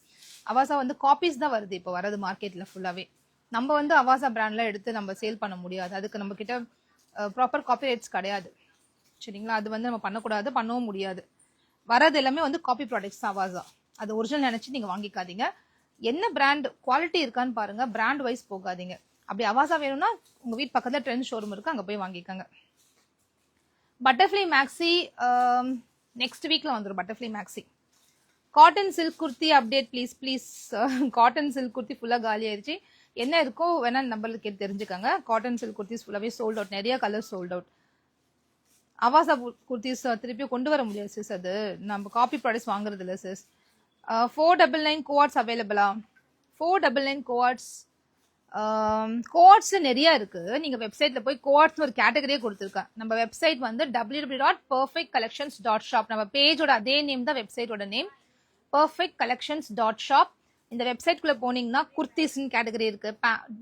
அவாசா வந்து காப்பீஸ் தான் வருது இப்போ வரது மார்க்கெட்ல ஃபுல்லாவே. நம்ம வந்து அவாசா பிராண்ட்ல எடுத்து நம்ம சேல் பண்ண முடியாது, அதுக்கு நம்ம கிட்ட ப்ராப்பர் காப்பி ரைட்ஸ் கிடையாது, சரிங்களா? அது வந்து நம்ம பண்ணக்கூடாது, பண்ணவும் முடியாது. வரது எல்லாமே வந்து காப்பி ப்ராடக்ட்ஸ் தான் அவாசா. அது ஒரிஜினல் நினைச்சு நீங்க வாங்கிக்காதீங்க. என்ன பிராண்ட் குவாலிட்டி இருக்கான்னு பாருங்க, பிராண்ட் வைஸ் போகாதீங்க. அப்படி அவாசா வேணும்னா உங்க வீட்டு பக்கத்துல ட்ரெண்ட் ஷோரூம் இருக்கு, அங்க போய் வாங்கிக்கோங்க. பட்டர்ஃப்ளை மேக்ஸி நெக்ஸ்ட் வீக்ல வந்துடும். Butterfly maxi cotton silk kurti update please. Cotton silk kurti ஃபுல்லா காலி ஆயிடுச்சு. என்ன இருக்கோ வேணா நம்பருக்கு கேட்டு தெரிஞ்சுக்கோங்க. காட்டன் சில்க் குர்த்திஸ் ஃபுல்லாவே சோல்ட் அவுட், நிறைய colour sold out. Avaasa kurtis திருப்பி கொண்டு வர முடியாது சிஸ், அது நம்ம காப்பி ப்ராடக்ட்ஸ் வாங்குறது இல்லை சிஸ். 499 கோவாட்ஸ் அவைலபிளா? 499 கோவாட்ஸ் கோவாட்ஸ்ல நிறைய இருக்கு. நீங்க வெப்சைட்ல போய் கோவாட்ஸ் ஒரு கேட்டகரியே கொடுத்துருக்கேன். நம்ம வெப்சைட் வந்து www.perfectcollections.shop. நம்ம பேஜோட அதே நேம் தான் வெப்சைட்டோட நேம், perfectcollections.shop. இந்த வெப்சைட்குள்ள போனீங்கன்னா குர்த்திஸ்ன்னு கேட்டகரி இருக்கு,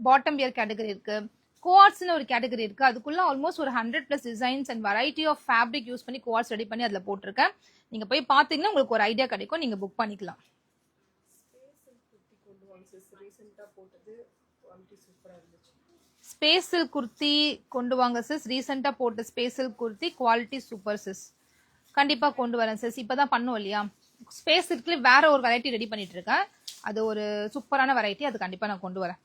பாட்டம் வியர் கேட்டகரி இருக்கு, கோவாட்ஸ்னு ஒரு கேட்டகரி இருக்கு. அதுக்குள்ள ஆல்மோஸ்ட் ஒரு 100+ designs and variety of fabric use பண்ணி கோவாட்ஸ் ரெடி பண்ணி அதுல போட்டிருக்கேன். நீங்க போய் பாத்தீங்கன்னா உங்களுக்கு ஒரு ஐடியா கிடைக்கும், நீங்க புக் பண்ணிக்கலாம். ஸ்பேஸ் சில்க் குர்த்தி கொண்டு வாங்க சிஸ். ரீசெண்டா போட்ட space silk kurti quality super sis. கண்டிப்பா கொண்டு வரேன் சிஸ். இப்பதான் பண்ணுவோம் இல்லையா, ஸ்பேஸ் சில்க்ல வேற ஒரு வெரைட்டி ரெடி பண்ணிட்டு இருக்கேன். அது ஒரு சூப்பரான வெரைட்டி, அது கண்டிப்பா நான் கொண்டு வரேன்.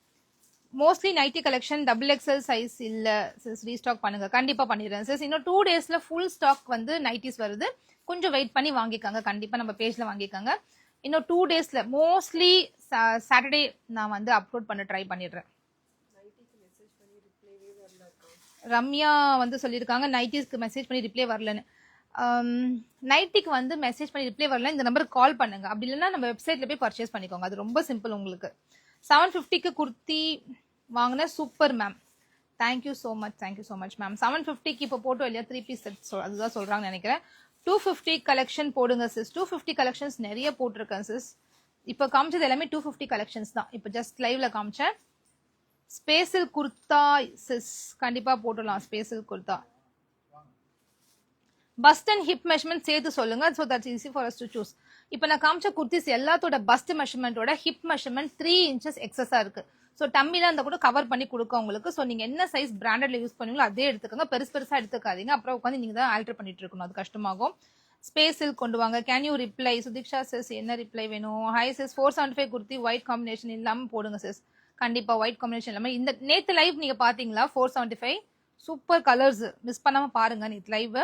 Mostly nightie collection XXL size இல்ல சிஸ், ரீஸ்டாக் பண்ணுங்க. கண்டிப்பா பண்ணிடுறேன் சிஸ். இன்னும் 2 டேஸ்ல ஃபுல் ஸ்டாக் வந்து நைட்டிஸ் வருது, கொஞ்சம் வெயிட் பண்ணி வாங்கிக்காங்க. கண்டிப்பா நம்ம பேஜ்ல வாங்கிக்காங்க. இன்னும் 2 டேஸ்ல மோஸ்ட்லி சாட்டர்டே நான் வந்து அப்லோட் பண்ண ட்ரை பண்ணிடுறேன். ரம்யா வந்து சொல்லியிருக்காங்க நைட்டிஸ்க்கு மெசேஜ் பண்ணி ரிப்ளை வரலன்னு. நைட்டிக்கு வந்து மெசேஜ் பண்ணி ரிப்ளை வரல, இந்த நம்பருக்கு கால் பண்ணுங்க. அப்படி இல்லைன்னா நம்ம வெப்சைட்ல போய் பர்ச்சேஸ் பண்ணிக்கோங்க, அது ரொம்ப சிம்பிள் உங்களுக்கு. 750க்கு குர்த்தி வாங்கின super ma'am. Thank you so much ma'am. 750க்கு இப்போ போட்டோம் இல்லையா 3 பீஸ் செட், அதுதான் சொல்றாங்கன்னு நினைக்கிறேன். 250 கலெக்ஷன் போடுங்க சிஸ். 250 கலெக்ஷன்ஸ் நிறைய போட்டிருக்கேன் சிஸ். இப்போ காமிச்சது எல்லாமே 250 கலெக்ஷன்ஸ் தான், இப்போ ஜஸ்ட் லைவ்ல காமிச்சேன். ஸ்பேஷல் குர்த்தா சிஸ் கண்டிப்பா போட்டுடலாம். Spatial kurta first and hip measurement சேர்த்து சொல்லுங்க, so that's easy for us to choose. இப்போ நான் காமிச்ச குர்த்திஸ் எல்லாத்தோட பஸ்ட் மெஷர்மெண்டோட ஹிப் மெஷர்மெண்ட் 3 inches எக்ஸஸா இருக்கு. ஸோ டம்மில அந்த கூட கவர் பண்ணி கொடுக்க உங்களுக்கு. ஸோ நீங்க என்ன சைஸ் பிராண்டட்ல யூஸ் பண்ணுவீங்களோ அதே எடுத்துக்கோங்க, பெருசா எடுத்துக்காதீங்க. அப்புறம் உட்காந்து நீங்க தான் ஆல்டர் பண்ணிட்டு இருக்கணும், அது கஷ்டமாகும். ஸ்பேஸில் கொண்டு வாங்க. Can you reply? Sudeeksha sis என்ன ரிப்ளை வேணும்? High sis 475 kurti white combination இல்லாம போடுங்க சிஸ். கண்டிப்பா ஒயிட் காம்பினேஷன் இல்லாம. இந்த நேத்து லைவ் நீங்க பாத்தீங்களா? 475 சூப்பர் கலர்ஸ், மிஸ் பண்ணாம பாருங்க. நேத்து லைவ்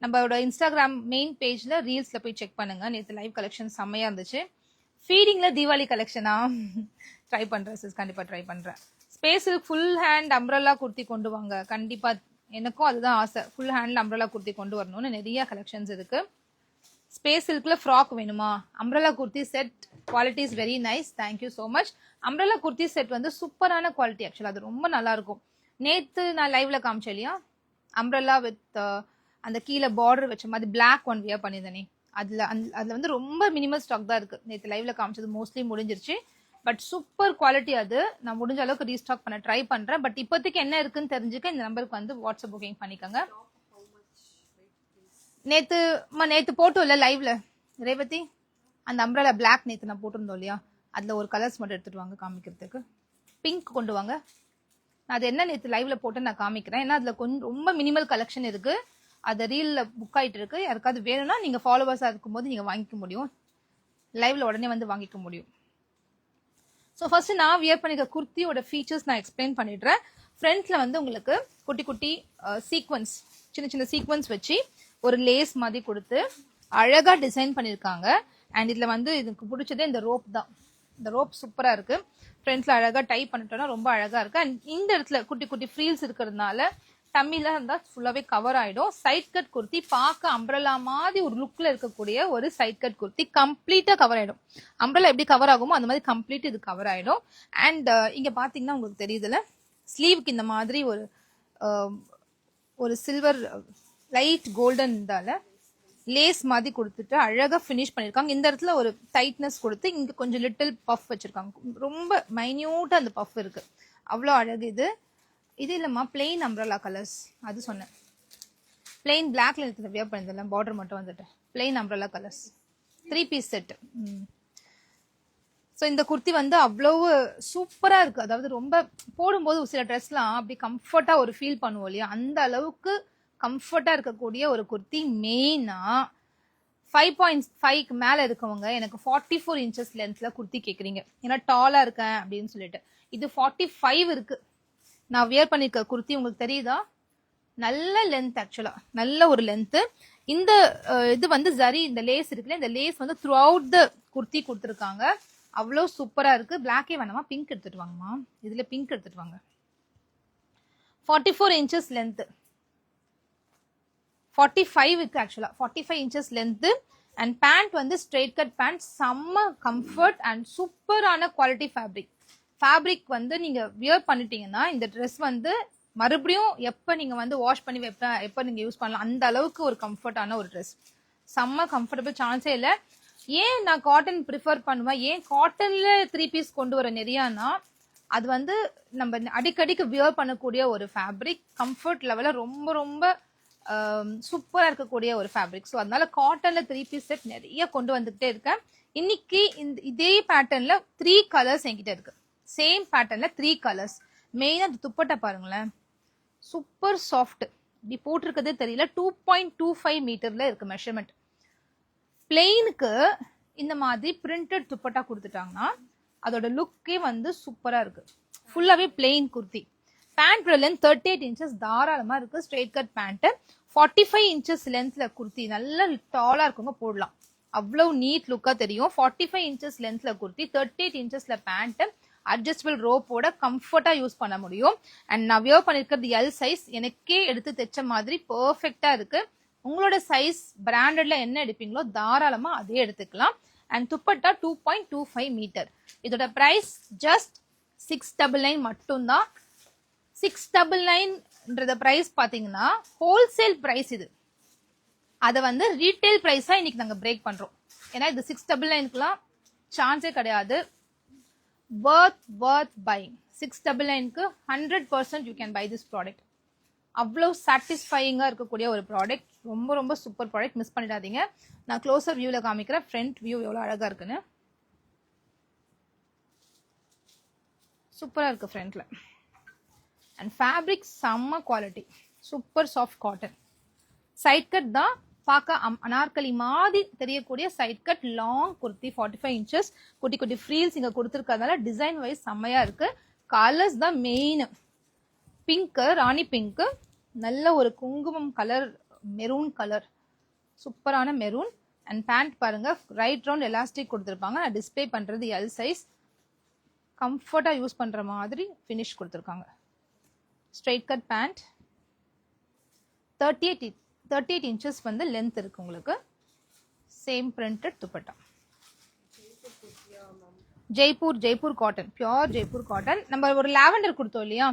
நம்மளோட இன்ஸ்டாகிராம் மெயின் பேஜ்ல ரீல்ஸ்ல போய் செக் பண்ணுங்க. நேத்து லைவ் கலெக்ஷன் செம்மையா இருந்துச்சு. ஃபீடிங்ல தீபாவளி கலெக்ஷனா ட்ரை பண்றேன் சிஸ், கண்டிப்பா ட்ரை பண்றேன். ஸ்பேஸில் ஃபுல் ஹேண்ட் அம்ப்ரெல்லா குர்த்தி கொண்டு வாங்க. கண்டிப்பா எனக்கும் அதுதான் ஆசை, ஃபுல் ஹேண்ட்ல அம்ப்ரெல்லா குர்த்தி கொண்டு வரணும்னு. நிறைய கலெக்ஷன்ஸ் இருக்கு. ஸ்பேஸ் சில்க்ல ஃப்ராக் வேணுமா? Umbrella kurti set quality is very nice, thank you so much. Umbrella kurti set வந்து சூப்பரான குவாலிட்டி, ஆக்சுவலா அது ரொம்ப நல்லா இருக்கும். நேத்து நான் லைவ்ல காமிச்சேன் இல்லையா, அம்ப்ரெல்லா வித் அந்த கீழே பார்டர் வச்ச மாதிரி பிளாக் ஒன் வியர் பண்ணியிருந்தேனே, அதுல வந்து ரொம்ப மினிமல் ஸ்டாக் தான் இருக்கு. நேற்று லைவ்ல காமிச்சது மோஸ்ட்லி முடிஞ்சிருச்சு. பட் சூப்பர் குவாலிட்டி, அது நான் முடிஞ்ச அளவுக்கு ரீஸ்டாக் பண்ண ட்ரை பண்றேன். பட் இப்போதைக்கு என்ன இருக்குன்னு தெரிஞ்சுக்க இந்த நம்பருக்கு வந்து வாட்ஸ்அப் புக்கிங் பண்ணிக்கோங்க. நேத்து போட்டோம் இல்ல லைவ்ல ரேவதி, அந்த அம்ப்ரெல்லா பிளாக் நேத்து நான் போட்டிருந்தோம் இல்லையா, அதுல ஒரு கலர்ஸ் மட்டும் எடுத்துட்டு வாங்க காமிக்கிறதுக்கு. பிங்க் கொண்டு வாங்க. நான் அது என்ன நேத்து லைவ்ல போட்டு நான் காமிக்கிறேன். ஏன்னா அதுல கொஞ்சம் ரொம்ப மினிமல் கலெக்ஷன் இருக்கு, அது ரீல்ல புக் ஆயிட்டு இருக்கு. யாருக்காவது வேணும்னா நீங்க ஃபாலோவர்ஸா இருக்கும்போது நீங்க வாங்கிக்க முடியும், லைவ்ல உடனே வந்து வாங்கிக்க முடியும். ஸோ ஃபர்ஸ்ட் நான் வியர் பண்ணிக்க குர்த்தியோட ஃபீச்சர்ஸ் நான் எக்ஸ்பிளைன் பண்ணிடுறேன். ஃப்ரண்ட்ல வந்து உங்களுக்கு குட்டி குட்டி சீக்வன்ஸ், சின்ன சின்ன சீக்வன்ஸ் வச்சு ஒரு லேஸ் மாதிரி கொடுத்து அழகா டிசைன் பண்ணிருக்காங்க. அண்ட் இதுல வந்து இதுக்கு பிடிச்சதே இந்த ரோப் தான். இந்த ரோப் சூப்பரா இருக்கு. ஃப்ரண்ட்ல அழகா டைப் பண்ணிட்டோம்னா ரொம்ப அழகா இருக்கு. அண்ட் இந்த இடத்துல குட்டி குட்டி ஃப்ரீல்ஸ் இருக்கிறதுனால டம்மில இருந்தா ஃபுல்லாவே கவர் ஆயிடும். சைட் கட் குர்த்தி பார்க்க அம்ப்ரெல்லா மாதிரி ஒரு லுக்ல இருக்கக்கூடிய ஒரு சைட் கட் குர்த்தி, கம்ப்ளீட்டா கவர் ஆயிடும். அம்ப்ரெல்லா எப்படி கவர் ஆகுமோ அந்த மாதிரி கம்ப்ளீட் இது கவர் ஆயிடும். அண்ட் இங்க பாத்தீங்கன்னா உங்களுக்கு தெரியுதுல, ஸ்லீவுக்கு இந்த மாதிரி ஒரு சில்வர் லைட் கோல்டன் லேஸ் மாதிரி கொடுத்துட்டு அழகா ஃபினிஷ் பண்ணிருக்காங்க. இந்த இடத்துல ஒரு டைட்னஸ் கொடுத்து இங்க கொஞ்சம் லிட்டில் பஃப் வச்சிருக்காங்க. ரொம்ப மைன்யூட்டா அந்த பஃப் இருக்கு, அவ்வளோ அழகு. இது இல்லம்மா பிளெயின் அம்ப்ரெல்லா கலர்ஸ், அது சொன்னேன். பிளெயின் பிளாக்ல இருக்கிறத வியர் பண்ணிருந்தேன், பார்டர் மட்டும் வந்துட்டு plain umbrella colours 3 piece set. So இந்த குர்த்தி வந்து அவ்வளவு சூப்பரா இருக்கு. அதாவது ரொம்ப போடும்போது சில ட்ரெஸ்லாம் அப்படி கம்ஃபர்ட்டா ஒரு ஃபீல் பண்ணுவோம் இல்லையா, அந்த அளவுக்கு கம்ஃபர்ட்டா இருக்கக்கூடிய ஒரு குர்த்தி. மெயினா 5.5க்கு மேல இருக்கவங்க எனக்கு 44 inches லென்த்ல குர்த்தி கேக்குறீங்க, ஏன்னா டாலா இருக்கேன் அப்படின்னு சொல்லிட்டு. இது 45 இருக்கு. நான் வியர் பண்ணிருக்க குர்த்தி உங்களுக்கு தெரியுதா, நல்ல லென்த், ஆக்சுவலா நல்ல ஒரு லென்த். இந்த இது வந்து ஜரி, இந்த லேஸ் இருக்குல்ல, இந்த லேஸ் வந்து த்ரூ அவுட் த குர்த்தி கொடுத்துருக்காங்க. அவ்வளோ சூப்பரா இருக்கு. பிளாக்கே வேணாமா, பிங்க் எடுத்துட்டு வாங்கம்மா. இதுல பிங்க் எடுத்துட்டு வாங்க. 44 inches லென்த், 45 இருக்கு ஆக்சுவலா. 45 inches லென்த். அண்ட் பேண்ட் வந்து ஸ்ட்ரெயிட் கட் பேண்ட், செம்ம கம்ஃபர்ட் அண்ட் சூப்பரான குவாலிட்டி ஃபேப்ரிக். ஃபேப்ரிக் வந்து நீங்க வியர் பண்ணிட்டீங்கன்னா இந்த ட்ரெஸ் வந்து மறுபடியும் எப்ப நீங்க வந்து வாஷ் பண்ணி எப்ப நீங்க யூஸ் பண்ணலாம், அந்த அளவுக்கு ஒரு கம்ஃபர்டான ஒரு ட்ரெஸ். செம்ம கம்ஃபர்டபுள், சான்ஸே இல்லை. ஏன் நான் காட்டன் ப்ரிஃபர் பண்ணுவேன், ஏன் காட்டன்ல 3 பீஸ் கொண்டு வர நிறையானா, அது வந்து நம்ம அடிக்கடிக்கு வியர் பண்ணக்கூடிய ஒரு ஃபேப்ரிக், கம்ஃபர்ட் லெவல ரொம்ப ரொம்ப சூப்பரா இருக்கக்கூடிய ஒரு ஃபேப்ரிக். ஸோ அதனால காட்டன்ல 3 பீஸ் செட் நிறைய கொண்டு வந்துகிட்டே இருக்கேன். இன்னைக்கு இதே பேட்டர்ன்ல 3 கலர்ஸ் என்கிட்ட இருக்கு. சேம் பேட்டர்ன்ல 3 கலர்ஸ். மெயினா அந்த துப்பட்டா பாருங்களேன், சூப்பர் சாஃப்ட். இப்படி போட்டிருக்கதே தெரியல. 2.25 மீட்டர்ல இருக்கு மெஷர்மெண்ட். பிளெயினுக்கு இந்த மாதிரி பிரிண்டட் துப்பட்டா கொடுத்துட்டாங்கன்னா அதோட லுக்கே வந்து சூப்பரா இருக்கு. ஃபுல்லாவே பிளெயின் குர்த்தி. பேண்டோட லென்த் 38 inches தாராளமா இருக்கு. Straight cut pant. 45 inches லென்த்ல குர்த்தி, நல்ல டாலா இருக்குங்க, போடலாம். அவ்வளவு நீட் லுக்கா தெரியும். 45 inches லென்த்ல குர்த்தி, 38 inchesல பேண்ட், அட்ஜஸ்டபிள் ரோப்போட கம்ஃபர்ட்டா யூஸ் பண்ண முடியும். அண்ட் நான் வியர் பண்ணிருக்கிறது எல் சைஸ், எனக்கே எடுத்து தைச்ச மாதிரி பெர்ஃபெக்டா இருக்கு. உங்களோட சைஸ் பிராண்டட்ல என்ன எடுப்பீங்களோ தாராளமா அதே எடுத்துக்கலாம். And dupatta 2.25 metre. இதோட பிரைஸ் ஜஸ்ட் 699 மட்டும்தான். 699 பிரைஸ் பாத்தீங்கன்னா ஹோல்சேல் பிரைஸ். இது அதை வந்து ரீட்டைல் பிரைஸா இன்னைக்கு நாங்க பிரேக் பண்றோம். ஏன்னா இது 699க்குலாம் சான்ஸே கிடையாது. worth buying. 699க்கு 100% you can buy this product. அவ்வளோ சாட்டிஸ்ஃபையிங்கா இருக்கக்கூடிய ஒரு ப்ராடக்ட், ரொம்ப ரொம்ப சூப்பர் ப்ராடக்ட், மிஸ் பண்ணிடாதீங்க. நான் க்ளோசர் வியூல காமிக்கிறேன், ஃப்ரண்ட் வியூ எவ்வளோ அழகா இருக்குன்னு. சூப்பரா இருக்கு ஃப்ரண்ட்ல. அண்ட் ஃபேப்ரிக் செம்ம quality, super soft cotton. Side cut தான், பார்க்க அனார்கலி மாதிரி தெரியக்கூடிய side cut long kurti, 45 inches. குட்டி குட்டி ஃப்ரீல்ஸ் இங்க கொடுத்துருக்கறதுனால டிசைன் வைஸ் செம்மையா இருக்கு. கலர்ஸ் தான் மெயின். பிங்க், ராணி பிங்க், நல்ல ஒரு குங்குமம் கலர், மெரூன் கலர், சூப்பரான மெரூன். அண்ட் பேண்ட் பாருங்க, ரைட் ரவுண்ட் எலாஸ்டிக் கொடுத்துருப்பாங்க. நான் டிஸ்பிளே பண்றது எல் சைஸ். கம்ஃபர்ட்டா யூஸ் பண்ற மாதிரி ஃபினிஷ் கொடுத்துருக்காங்க. ஸ்ட்ரெயிட் கட் பேண்ட், 38 inches வந்து லென்த் இருக்கு உங்களுக்கு. Same printed dupatta. Jaipur cotton, pure Jaipur cotton. நம்ம ஒரு லாவெண்டர் கொடுத்தோம் இல்லையா,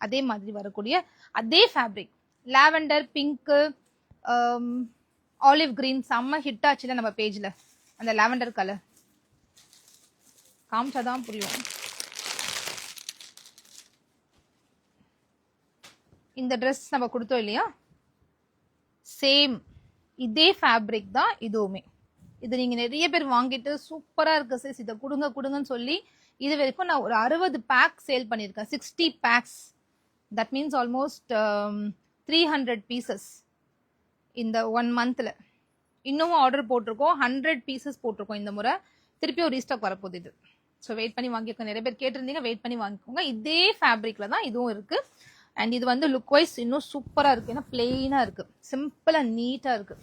அதே மாதிரி வரக்கூடிய அதே fabric. Lavender, pink, olive green செம்ம ஹிட் ஆச்சுல நம்ம பேஜ்ல. அந்த லாவெண்டர் கலர் காமிச்சாதான் புரியும். இந்த ட்ரெஸ் நம்ம கொடுத்தோம் இல்லையா, சேம் இதே ஃபேப்ரிக் தான் இதுவுமே. இது நீங்க நிறைய பேர் வாங்கிட்டு சூப்பரா இருக்கு சிஸ், இதை கொடுங்கன்னு சொல்லி இது வரைக்கும் நான் ஒரு 60 பேக் சேல் பண்ணியிருக்கேன். 60 packs. That means almost 300 pieces இந்த 1 monthல. இன்னமும் ஆர்டர் போட்டிருக்கோம், 100 பீசஸ் போட்டிருக்கோம் இந்த முறை. திருப்பி ஒரு ரீஸ்டாக் வரப்போகுது இது. ஸோ வெயிட் பண்ணி வாங்கிக்கோங்க. நிறைய பேர் கேட்டிருந்தீங்க, வெயிட் பண்ணி வாங்கிக்கோங்க. இதே ஃபேப்ரிக்ல தான் இதுவும் இருக்கு. அண்ட் இது வந்து லுக் வைஸ் இன்னும் சூப்பரா இருக்கு. ஏன்னா பிளெயினா இருக்கு, சிம்பிள் அண்ட் நீட்டா இருக்கு.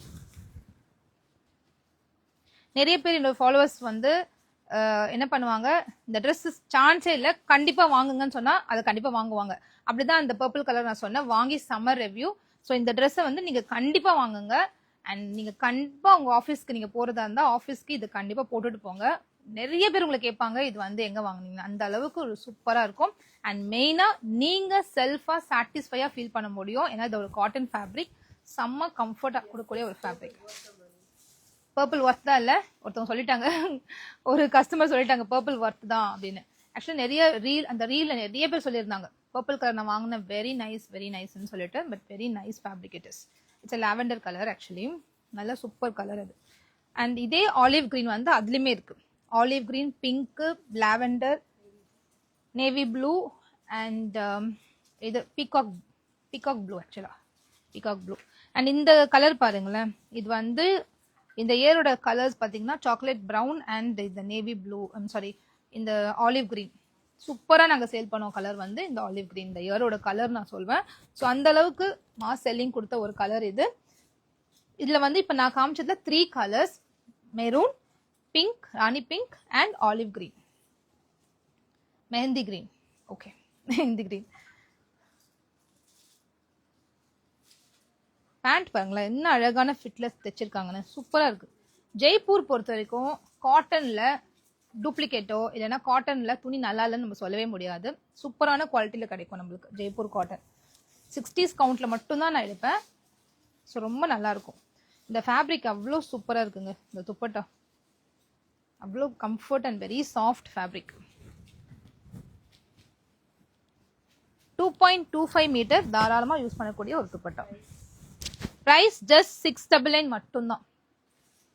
நிறைய பேர் என்னோட ஃபாலோவர்ஸ் வந்து என்ன பண்ணுவாங்க, இந்த ட்ரெஸ் சான்ஸே இல்லை, கண்டிப்பா வாங்குங்கன்னு சொன்னா அதை கண்டிப்பா வாங்குவாங்க. அப்படிதான் இந்த பர்பிள் கலர் நான் சொன்னேன், வாங்கி சம்மர் ரிவ்யூ. ஸோ இந்த ட்ரெஸ்ஸை வந்து நீங்க கண்டிப்பா வாங்குங்க. அண்ட் நீங்க கண்டிப்பா உங்க ஆஃபீஸ்க்கு நீங்க போறதா இருந்தா ஆஃபீஸ்க்கு இது கண்டிப்பா போட்டுட்டு போங்க. நிறைய பேர் உங்களை கேட்பாங்க இது வந்து எங்க வாங்குனீங்க. அந்த அளவுக்கு ஒரு சூப்பரா இருக்கும். அண்ட் மெயினா நீங்க செல்ஃபா சாட்டிஸ்ஃபையா ஃபீல் பண்ண முடியும். ஏன்னா இது ஒரு காட்டன் ஃபேப்ரிக், செம்ம கம்ஃபர்ட்டா கொடுக்கக்கூடிய ஒரு ஃபேப்ரிக். பர்பிள் ஒர்த் தான் இல்ல, ஒருத்தவங்க சொல்லிட்டாங்க, ஒரு கஸ்டமர் சொல்லிட்டாங்க பர்பிள் ஒர்த் தான் அப்படின்னு. ஆக்சுவலி நிறைய அந்த ரீல்ல நிறைய பேர் சொல்லியிருந்தாங்க பர்பிள் கலர் நான் வாங்கின வெரி நைஸ்ன்னு சொல்லிட்டு. But very nice fabric it is. It's a lavender colour actually, நல்ல சூப்பர் கலர் அது. அண்ட் இதே ஆலிவ் கிரீன் வந்து அதுலயுமே இருக்கு. Olive green, pink, lavender, navy blue and இது பீகாக் ப்ளூ. ஆக்சுவலா பீகாக் ப்ளூ. அண்ட் இந்த கலர் பாருங்களேன், இது வந்து இந்த இயரோட கலர்ஸ் பாத்தீங்கன்னா சாக்லேட் ப்ரௌன் அண்ட் இந்த நேவி ப்ளூ, சாரி இந்த ஆலிவ் கிரீன். சூப்பரா நாங்க சேல் பண்ணோம் கலர் வந்து இந்த ஆலிவ் கிரீன், இந்த இயரோட கலர் நான் சொல்வேன். ஸோ அந்த அளவுக்கு மாஸ் செல்லிங் கொடுத்த ஒரு கலர் இது. இதுல வந்து இப்ப நான் காமிச்சதுல 3 colours, maroon, pink, rani pink and olive green, mehndi green. Okay, mehndi green. Pant பாருங்களேன் என்ன அழகான ஃபிட்ல தைச்சிருக்காங்கன்னு, சூப்பரா இருக்கு. ஜெய்ப்பூர் பொறுத்த வரைக்கும் காட்டன்ல டூப்ளிகேட்டோ இல்லைன்னா காட்டன்ல துணி நல்லா இல்லைன்னு நம்ம சொல்லவே முடியாது. சூப்பரான குவாலிட்டியில கிடைக்கும் நம்மளுக்கு ஜெய்ப்பூர் காட்டன். 60s கவுண்ட்ல மட்டும்தான் நான் எடுப்பேன். ஸோ ரொம்ப நல்லா இருக்கும். இந்த ஃபேப்ரிக் அவ்வளோ சூப்பரா இருக்குங்க. இந்த துப்பட்டா அவ்வளோ comfort and very soft fabric. 2.25 metre தாராளமா யூஸ் பண்ணக்கூடிய ஒரு துப்பட்டா. பிரைஸ் ஜஸ்ட் 699 மட்டும்தான்.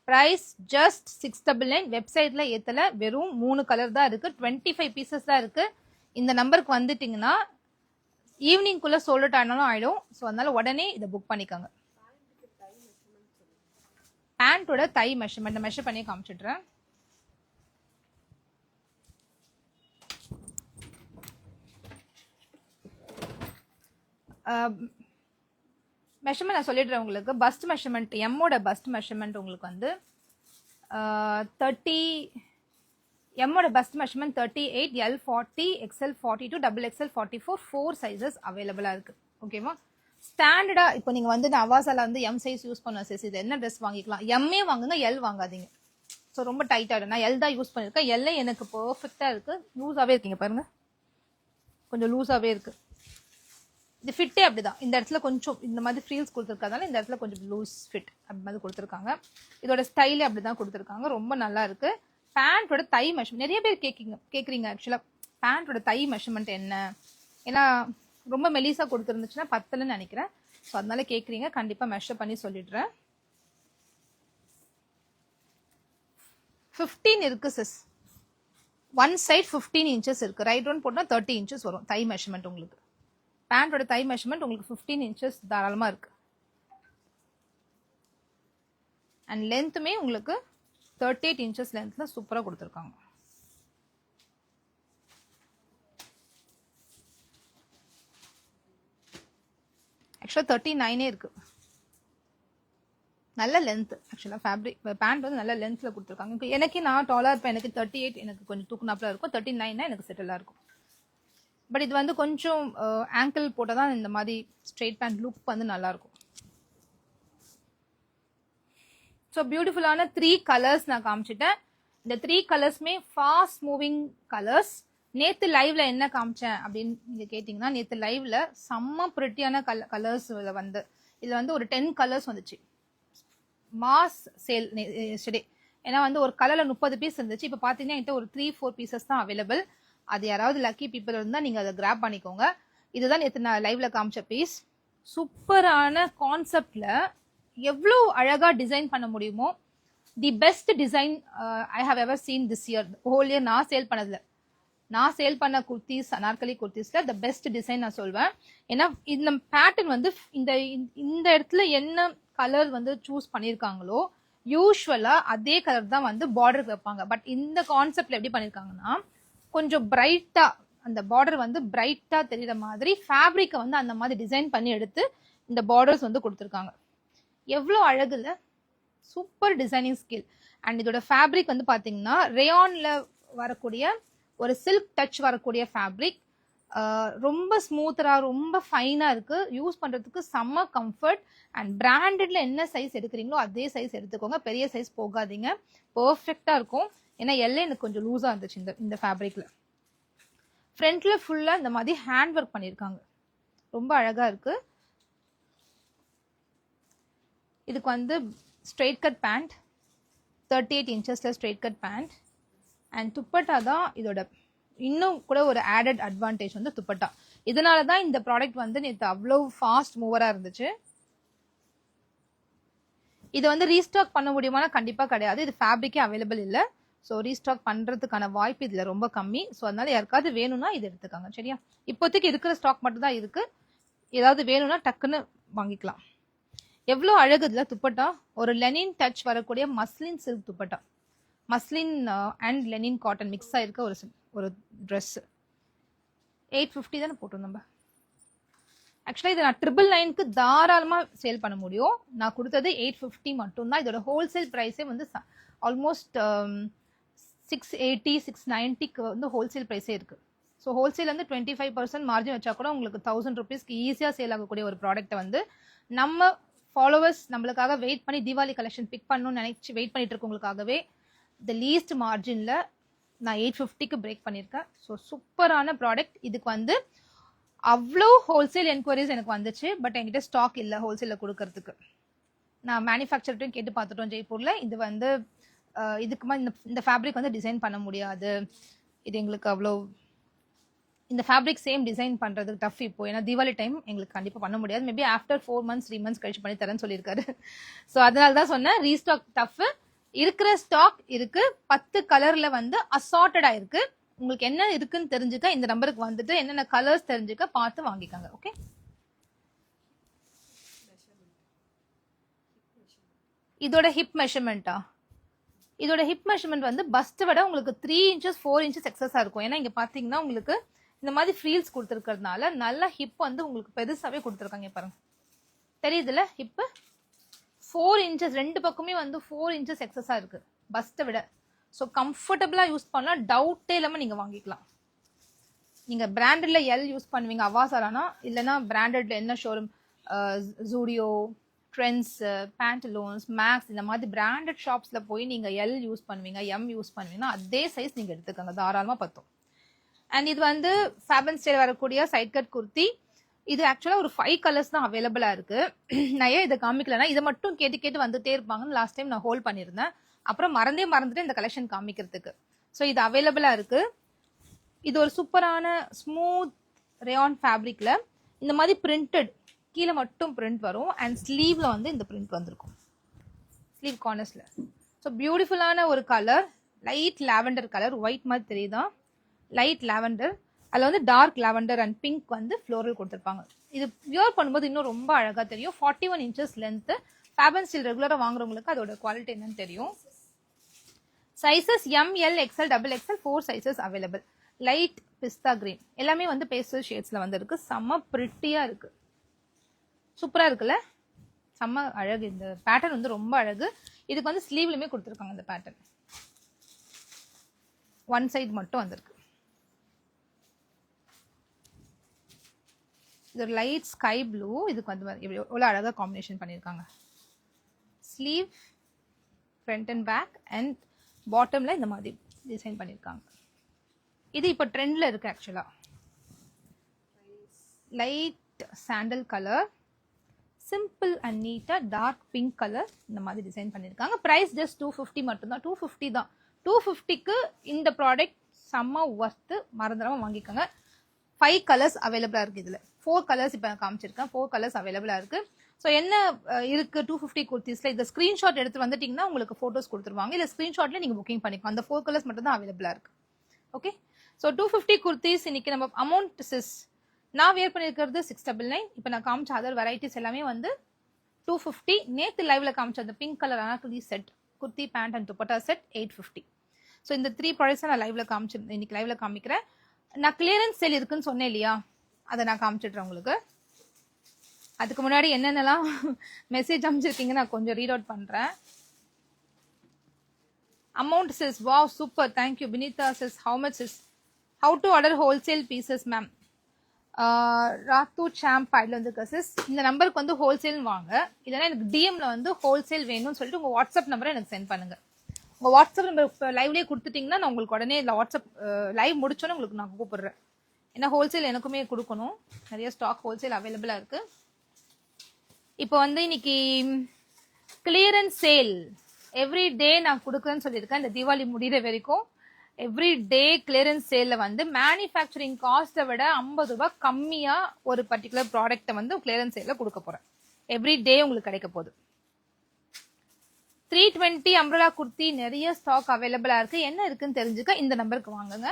Price just 699. வெப்சைட்ல ஏத்தல, வெறும் 3 கலர் தான் இருக்கு, 25 பீசஸ் தான் இருக்கு. இந்த நம்பருக்கு வந்துட்டீங்கன்னா ஈவினிங்குள்ள சோல்ட் அவுட் ஆனாலும் ஆயிடும். ஸோ அதனால உடனே இதை புக் பண்ணிக்கோங்க. பேண்டோட தை மெஷர்மெண்ட் மெஷர் பண்ணி காமிச்சிடுறேன். மெஷர்மெண்ட் நான் சொல்லிடுறேன் உங்களுக்கு. பஸ்ட் மெஷர்மெண்ட், எம்மோட பஸ்ட் மெஷர்மெண்ட் உங்களுக்கு வந்து 30, எம்மோட bust measurement 38, L 40, XL 42, double XL 44, 4 sizes அவைலபிளாக இருக்கு. ஓகேவா? ஸ்டாண்டர்டா இப்போ நீங்க வந்து நவாசால வந்து எம் சைஸ் யூஸ் பண்ண சைஸ் இது என்ன ட்ரெஸ் வாங்கிக்கலாம், எம்ஏ வாங்குங்க, எல் வாங்காதீங்க. ஸோ ரொம்ப டைட் ஆகிடும். நான் எல் தான் யூஸ் பண்ணியிருக்கேன். எல்ல எனக்கு பர்ஃபெக்டா இருக்கு. லூஸாவே இருக்கீங்க பாருங்க, கொஞ்சம் லூஸாவே இருக்கு. இது ஃபிட்டே அப்படிதான். இந்த இடத்துல கொஞ்சம் இந்த மாதிரி ஃப்ரீல்ஸ் கொடுத்துருக்கறதால இந்த இடத்துல கொஞ்சம் லூஸ் ஃபிட் அப்படி மாதிரி கொடுத்துருக்காங்க. இதோட ஸ்டைலே அப்படிதான் கொடுத்துருக்காங்க. ரொம்ப நல்லா இருக்கு. பேண்டோட தை மெஷர்மெண்ட் நிறைய பேர் கேட்குறீங்க. ஆக்சுவலா பேண்டோட தை மெஷர்மெண்ட் என்ன, ஏன்னா ரொம்ப மெலிசா கொடுத்துருந்துச்சுன்னா பத்தலன்னு நினைக்கிறேன். ஸோ அதனால கேட்குறீங்க. கண்டிப்பா மெஷர் பண்ணி சொல்லிடுறேன். 15 இருக்கு சிஸ். ஒன் சைட் 15 இன்ச்சஸ் இருக்கு. ரைட் ஒன் போட்டா 30 இன்ச்சஸ் வரும் தை மெஷர்மெண்ட் உங்களுக்கு. பேண்டோட தை மெஷர்மெண்ட் உங்களுக்கு 15 இன்ச்சஸ் தாராளமா இருக்கு. அண்ட் லென்த்துமே உங்களுக்கு 38 இன்ச்சஸ் லென்த்ல சூப்பரா கொடுத்துருக்காங்க. ஆக்சுவலா 39 இருக்கு. நல்ல லென்த். ஆக்சுவலா ஃபேப்ரிக் பேண்ட் வந்து நல்ல லென்த்ல கொடுத்துருக்காங்க. எனக்கு நான் டாலா இருப்பேன், எனக்கு 38 எனக்கு கொஞ்சம் தூக்குனாப்ல இருக்கும். 39 எனக்கு செட்டிலா இருக்கும். பட் இது வந்து கொஞ்சம் ஆங்கிள் போட்டால் தான் இந்த மாதிரி ஸ்ட்ரெயிட் பேண்ட் லுக் வந்து நல்லா இருக்கும். ஸோ பியூட்டிஃபுல்லான 3 கலர்ஸ் நான் காமிச்சிட்டேன். இந்த 3 கலர்ஸ்மே ஃபாஸ்ட் மூவிங் கலர்ஸ். நேத்து லைவ்ல என்ன காமிச்சேன் அப்படின்னு நீங்க கேட்டீங்கன்னா, நேத்து லைவ்ல செம்ம பிரிட்டியான கலர்ஸ் வந்து இதுல வந்து ஒரு 10 கலர்ஸ் வந்துச்சு. Mass sale yesterday. ஏன்னா வந்து ஒரு கலர்ல 30 பீஸ் இருந்துச்சு. இப்போ பாத்தீங்கன்னா என்கிட்ட ஒரு 3-4 பீசஸ் தான் அவைலபிள். அது யாராவது லக்கி பீப்புள் இருந்தா நீங்க அதை கிராப் பண்ணிக்கோங்க. இதுதான் நேற்று நான் லைவ்ல காமிச்ச பீஸ். சூப்பரான கான்செப்ட்ல எவ்வளோ அழகா டிசைன் பண்ண முடியுமோ, the best design I have ever seen this year. Whole year நான் சேல் பண்ண குர்த்திஸ், அனார்கலி குர்த்திஸ்ல த பெஸ்ட் டிசைன் நான் சொல்வேன். ஏன்னா இந்த பேட்டர்ன் வந்து இந்த இடத்துல என்ன கலர் வந்து சூஸ் பண்ணியிருக்காங்களோ யூஸ்வலா அதே கலர் தான் வந்து பார்டருக்கு வைப்பாங்க. பட் இந்த கான்செப்ட்ல எப்படி பண்ணிருக்காங்கன்னா, கொஞ்சம் பிரைட்டா அந்த பார்டர் வந்து பிரைட்டா தெரியுற மாதிரி ஃபேப்ரிக்கை வந்து அந்த மாதிரி டிசைன் பண்ணி எடுத்து இந்த பார்டர்ஸ் வந்து கொடுத்துருக்காங்க. எவ்வளோ அழகு இல்ல, சூப்பர் டிசைனிங் ஸ்கில். அண்ட் இதோட ஃபேப்ரிக் வந்து பாத்தீங்கன்னா ரேயான்ல வரக்கூடிய ஒரு சில்க் டச் வரக்கூடிய ஃபேப்ரிக். ரொம்ப ஸ்மூத்தரா ரொம்ப ஃபைனா இருக்கு. யூஸ் பண்றதுக்கு செம்ம கம்ஃபர்ட். அண்ட் பிராண்டட்ல என்ன சைஸ் எடுக்கிறீங்களோ அதே சைஸ் எடுத்துக்கோங்க. பெரிய சைஸ் போகாதீங்க. பெர்ஃபெக்டா இருக்கும். ஏன்னா எல்லாம் எனக்கு கொஞ்சம் லூஸா இருந்துச்சு இந்த ஃபேப்ரிக்ல. ஃப்ரண்ட்ல ஃபுல்லா இந்த மாதிரி ஹேண்ட் ஒர்க் பண்ணிருக்காங்க. ரொம்ப அழகா இருக்கு. இதுக்கு வந்து ஸ்ட்ரெயிட் கட் பேண்ட், 38 இன்ச்சஸ்ல straight cut pant. And dupatta தான் இதோட இன்னும் கூட ஒரு ஆடட் அட்வான்டேஜ் வந்து துப்பட்டா. இதனாலதான் இந்த ப்ராடக்ட் வந்து நேற்று அவ்வளவு ஃபாஸ்ட் மூவரா இருந்துச்சு. இது வந்து ரீஸ்டாக் பண்ண முடியுமானா கண்டிப்பா கிடையாது. இது ஃபேப்ரிக்கே அவைலபிள் இல்ல. ஸோ ரீஸ்டாக் பண்றதுக்கான வாய்ப்பு இதுல ரொம்ப கம்மி. ஸோ அதனால யாருக்காவது வேணும்னா இது எடுத்துக்காங்க. சரியா? இப்போதைக்கு இருக்கிற ஸ்டாக் மட்டும் தான் இருக்கு. ஏதாவது வேணும்னா டக்குன்னு வாங்கிக்கலாம். எவ்வளோ அழகு இதுல துப்பட்டா. ஒரு லெனின் டச் வரக்கூடிய muslin silk dupatta. Muslin and linen cotton mix ஆயிருக்க ஒரு ட்ரெஸ். 850 தானே போட்டோம் நம்ம. ஆக்சுவலாக இது நான் 999க்கு தாராளமாக சேல் பண்ண முடியும். நான் கொடுத்தது 850 மட்டும்தான். இதோட ஹோல்சேல் ப்ரைஸே வந்து ஆல்மோஸ்ட் 680 690க்கு வந்து ஹோல்சேல் ப்ரைஸே இருக்குது. ஸோ ஹோல்சேல் வந்து 25% மார்ஜின் வச்சா கூட உங்களுக்கு 1000 ருபீஸ்க்கு ஈஸியாக சேல் ஆகக்கூடிய ஒரு ப்ராடக்ட்டை வந்து நம்ம ஃபாலோவர்ஸ் நம்மளுக்காக வெயிட் பண்ணி தீபாவளி கலெக்ஷன் பிக் பண்ணணும்னு நினைச்சு வெயிட் பண்ணிட்டு இருக்கவங்களுக்காகவே த லீஸ்ட் மார்ஜினில் நான் 850க்கு பிரேக் பண்ணியிருக்கேன். ஸோ சூப்பரான ப்ராடக்ட். இதுக்கு வந்து அவ்வளோ ஹோல்சேல் என்கொயரிஸ் எனக்கு வந்துச்சு. பட் என்கிட்ட ஸ்டாக் இல்லை ஹோல்சேலில் கொடுக்கறதுக்கு. நான் மேனுஃபேக்சர்ட்டையும் கேட்டு பார்த்துட்டோம் ஜெய்ப்பூரில். இது வந்து இதுக்கு இந்த ஃபேப்ரிக் வந்து டிசைன் பண்ண முடியாது, இது எங்களுக்கு அவ்வளோ இந்த ஃபேப்ரிக் சேம் டிசைன் பண்ணுறதுக்கு டஃப் இப்போ. ஏன்னா தீபாவளி டைம் எங்களுக்கு கண்டிப்பாக பண்ண முடியாது. மேபி ஆஃப்டர் 4 months 3 months கழிச்சு பண்ணி தரேன்னு சொல்லியிருக்காரு. ஸோ அதனால தான் சொன்னேன் ரீஸ்டாக் டஃப். இருக்கிற ஸ்டாக் இருக்கு. 10 கலர்ல வந்து அசார்ட்டடா இருக்கு. உங்களுக்கு என்ன இருக்குன்னு தெரிஞ்சுக்க இந்த நம்பருக்கு வந்துட்டு என்னென்ன கலர்ஸ் தெரிஞ்சுக்க பார்த்து வாங்கிக்கோங்க. ஓகே, இதோட ஹிப் மெஷர்மெண்ட்டா? இதோட ஹிப் மெஷர்மெண்ட் வந்து பஸ்ட் விட உங்களுக்கு 3 inches 4 inches எக்ஸஸா இருக்கும். ஏன்னா இங்க பாத்தீங்கன்னா உங்களுக்கு இந்த மாதிரி ஃப்ரீல்ஸ் கொடுத்துருக்கிறதுனால நல்ல ஹிப் வந்து உங்களுக்கு பெருசாவே கொடுத்துருக்காங்க. பாருங்க, தெரியுதுல ஹிப் 4 inches, ரெண்டு பக்கமே வந்து 4 inches எக்ஸஸா இருக்கு பஸ்ட்டை விட. ஸோ கம்ஃபர்டபுளா யூஸ் பண்ணலாம், டவுட்டே இல்லாம நீங்க வாங்கிக்கலாம். நீங்க பிராண்டட்ல எல் யூஸ் பண்ணுவீங்க அவாசாரானா, இல்லைன்னா பிராண்டட்ல என்ன ஷோரூம் ஜூடியோ, ட்ரெண்ட்ஸ், பேண்டலோன்ஸ், மேக்ஸ் இந்த மாதிரி பிராண்டட் ஷாப்ஸ்ல போய் நீங்க எல் யூஸ் பண்ணுவீங்க, எம் யூஸ் பண்ணுவீங்கன்னா அதே சைஸ் நீங்க எடுத்துக்கோங்க, தாராளமா பத்தும். அண்ட் இது வந்து ஃபேபன் ஸ்டைல் வரக்கூடிய சைட் கட் குர்த்தி. இது ஆக்சுவலா ஒரு 5 கலர்ஸ் தான் அவைலபிளா இருக்கு. நான் ஏன் இதை காமிக்கலன்னா இதை மட்டும் கேட்டு கேட்டு வந்துட்டே இருப்பாங்கன்னு லாஸ்ட் டைம் நான் ஹோல்ட் பண்ணியிருந்தேன். அப்புறம் மறந்துட்டு இந்த கலெக்ஷன் காமிக்கிறதுக்கு. ஸோ இது அவைலபிளா இருக்கு. இது ஒரு சூப்பரான ஸ்மூத் ரேயான் ஃபேப்ரிக்ல இந்த மாதிரி பிரிண்டட் கீழே மட்டும் பிரிண்ட் வரும். அண்ட் ஸ்லீவ்ல வந்து இந்த பிரிண்ட் வந்திருக்கும் ஸ்லீவ் கார்னர்ஸ்ல. ஸோ பியூட்டிஃபுல்லான ஒரு colour, light lavender colour, white மாதிரி தெரியுதா, லைட் லாவெண்டர். அதில் வந்து டார்க் லாவெண்டர் அண்ட் பிங்க் வந்து ஃப்ளோரல் கொடுத்துருப்பாங்க. இது வியர் பண்ணும்போது இன்னும் ரொம்ப அழகா தெரியும். 41 inches லென்த். ஃபேபன் ஸ்டைல் ரெகுலரா வாங்குறவங்களுக்கு அதோட குவாலிட்டி என்னன்னு தெரியும். Sizes M, L, XL, XXL 4 sizes available. Light pista green எல்லாமே வந்து பேஸ்டல் ஷேட்ஸ்ல வந்து இருக்கு. செம்ம பிரிட்டியா இருக்கு, சூப்பரா இருக்குல்ல, செம்ம அழகு. இந்த பேட்டர்ன் வந்து ரொம்ப அழகு. இதுக்கு வந்து ஸ்லீவ்லயுமே கொடுத்துருக்காங்க இந்த பேட்டர்ன். ஒன் சைடு மட்டும் வந்திருக்கு. இது ஒரு லைட் ஸ்கை ப்ளூ. இதுக்கு வந்து எவ்வளோ அழகா காம்பினேஷன் பண்ணியிருக்காங்க. Sleeve, front and back and பாட்டம்ல இந்த மாதிரி டிசைன் பண்ணியிருக்காங்க. இது இப்போ ட்ரெண்ட்ல இருக்கு ஆக்சுவலா. Light sandal colour, simple and நீட்டா டார்க் பிங்க் கலர் இந்த மாதிரி டிசைன் பண்ணியிருக்காங்க. ப்ரைஸ் ஜஸ்ட் 250 மட்டும்தான். 250 தான். 250க்கு இந்த ப்ராடக்ட் செம்ம ஒர்த்து, மறந்துடாம வாங்கிக்கோங்க. 5 கலர்ஸ் அவைலபிளா இருக்கு. இதுல 4 கலர்ஸ் இப்போ நான் காமிச்சிருக்கேன். 4 கலர்ஸ் அவைலபிளா இருக்கு. ஸோ என்ன இருக்கு 250 குர்த்திஸ்ல, இந்த ஸ்கிரீன்ஷாட் எடுத்து வந்துட்டீங்கன்னா உங்களுக்கு போட்டோஸ் கொடுத்துருவாங்க. இல்லை ஸ்கிரீன்ஷாட்ல நீங்க புக்கிங் பண்ணிக்கலாம். அந்த 4 கலர்ஸ் மட்டும் தான் அவைலபிளா இருக்கு. Okay, so 250 kurtis. இன்னைக்கு நம்ம அமௌண்ட் சிஸ் நான் வேர் பண்ணியிருக்கிறது 699. இப்போ நான் காமிச்ச அதர் வெரைட்டிஸ் எல்லாமே வந்து 250. நேற்று லைவ்ல காமிச்ச அந்த pink colour anarkali set, kurti pant and dupatta set 850. So இந்த 3 ப்ராடக்ட்ஸ் நான் லைவ்ல காமிச்சிருந்தேன், இன்னைக்கு லைவ்ல காமிக்கிறேன். நான் கிளியரன்ஸ் சேல் இருக்குன்னு சொன்னேன் இல்லையா, அதை நான் காமிச்சிடுறேன் உங்களுக்கு. அதுக்கு முன்னாடி என்னென்னலாம் மெசேஜ் அமைச்சிருக்கீங்க நான் கொஞ்சம் ரீட் அவுட் பண்றேன். Amount sis, wow super, thank you. Vinitha sis, how much sis, how to order wholesale pieces ma'am. ராத்து சாம்ப் ஐடில் வந்து சிஸ் இந்த நம்பருக்கு வந்து ஹோல்சேல்னு வாங்க, இல்லைன்னா எனக்கு டிஎம்ல வந்து ஹோல்சேல் வேணும்னு சொல்லிட்டு உங்க வாட்ஸ்அப் நம்பரை எனக்கு சென்ட் பண்ணுங்க. உங்க வாட்ஸ்அப் நம்பர் லைவ்லேயே கொடுத்துட்டீங்கன்னா நான் உங்களுக்கு உடனே இல்லை வாட்ஸ்அப் லைவ் முடிச்சோன்னு உங்களுக்கு நான் கூப்பிடுறேன். ஏன்னா ஹோல்சேல் எனக்குமே கொடுக்கணும், நிறைய ஸ்டாக் ஹோல்சேல் அவைலபிளா இருக்கு. இப்போ வந்து இன்னைக்கு கிளியரன்ஸ் சேல் எவ்ரி டே நான் கொடுக்குறேன்னு சொல்லியிருக்கேன். இந்த தீபாவளி முடிகிற வரைக்கும் எவ்ரி டே கிளியரன்ஸ் சேல்ல வந்து மேனுஃபேக்சரிங் காஸ்ட்டை விட 50 ரூபாய் கம்மியா ஒரு பர்டிகுலர் ப்ராடக்ட்டை வந்து கிளியரன்ஸ் சேல்ல கொடுக்க போறேன். எவ்ரி டே உங்களுக்கு கிடைக்க போகுது. 320 அம்ப்ரெலா குர்த்தி நிறைய ஸ்டாக் அவைலபிளா இருக்கு. என்ன இருக்குன்னு தெரிஞ்சுக்க இந்த நம்பருக்கு வாங்குங்க.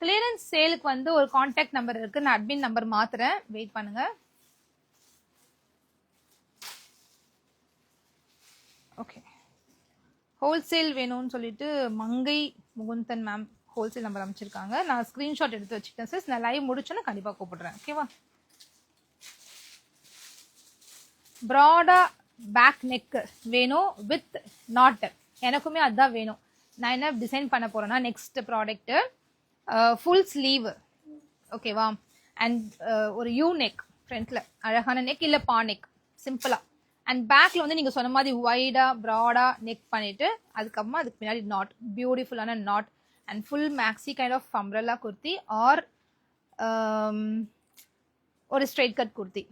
கிளியரன்ஸ் சேலுக்கு வந்து ஒரு கான்டாக்ட் நம்பர் இருக்கு, நான் அட்மின் நம்பர் மாத்துறேன், வெயிட் பண்ணுங்க. ஓகே, ஹோல்சேல் வேணும்னு சொல்லிட்டு மங்கை முகுந்தன் மேம் ஹோல்சேல் நம்பர் அமைச்சிருக்காங்க. நான் ஸ்கிரீன்ஷாட் எடுத்து வச்சுக்கிட்டேன் சிஸ். நான் லைவ் முடிச்சோன்னா கண்டிப்பா கூப்பிடுறேன். ஓகேவா? ப்ராடா பேக் நெக் வேணும் வித் நாட். எனக்குமே அதுதான் வேணும். நான் என்ன டிசைன் பண்ண போறேன்னா நெக்ஸ்ட் ப்ராடக்ட் ஃபுல் ஸ்லீவ், ஓகேவா, அண்ட் ஒரு யூ நெக் ஃப்ரண்ட்ல அழகான நெக் இல்ல பா நெக் சிம்பிளா, அண்ட் பேக்ல வந்து நீங்க சொன்ன மாதிரி வைடா ப்ராடா நெக் பண்ணிட்டு அதுக்கப்புறமா அதுக்கு பின்னாடி நாட், பியூட்டிஃபுல்லான knot, and full maxi kind of umbrella kurti or ஒரு ஸ்ட்ரெயிட் கட் குர்த்தி.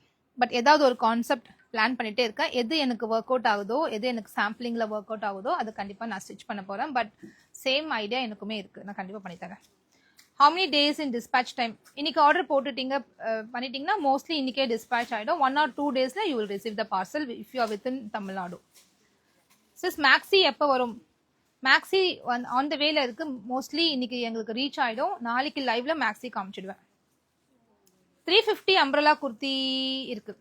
பட் ஏதாவது ஒரு கான்செப்ட் பிளான் பண்ணிட்டே இருக்கேன். எது எனக்கு ஒர்க் அவுட் ஆகுதோ, எது எனக்கு சாம்பிளிங்ல ஒர்க் அவுட் ஆகுதோ அது கண்டிப்பா நான் ஸ்டிச் பண்ண போறேன். பட் சேம் ஐடியா எனக்குமே இருக்கு, நான் கண்டிப்பா பண்ணி தரேன். how many days in dispatch time? இன்னைக்கு ஆர்டர் போட்டுட்டீங்க பண்ணிட்டீங்கன்னா மோஸ்ட்லி இன்னைக்கே டிஸ்பேச் ஆயிடும். 1 or 2 daysல you will receive the parcel if you are within Tamil Nadu. sis maxi எப்ப வரும்? maxi on the wayல இருக்கு. மோஸ்ட்லி இன்னைக்கு எங்களுக்கு ரீச் ஆயிடும். நாளைக்கு லைவ்ல maxi காமிச்சிடுவேன். 350 அம்ப்ரெல்லா குர்த்தி இருக்கு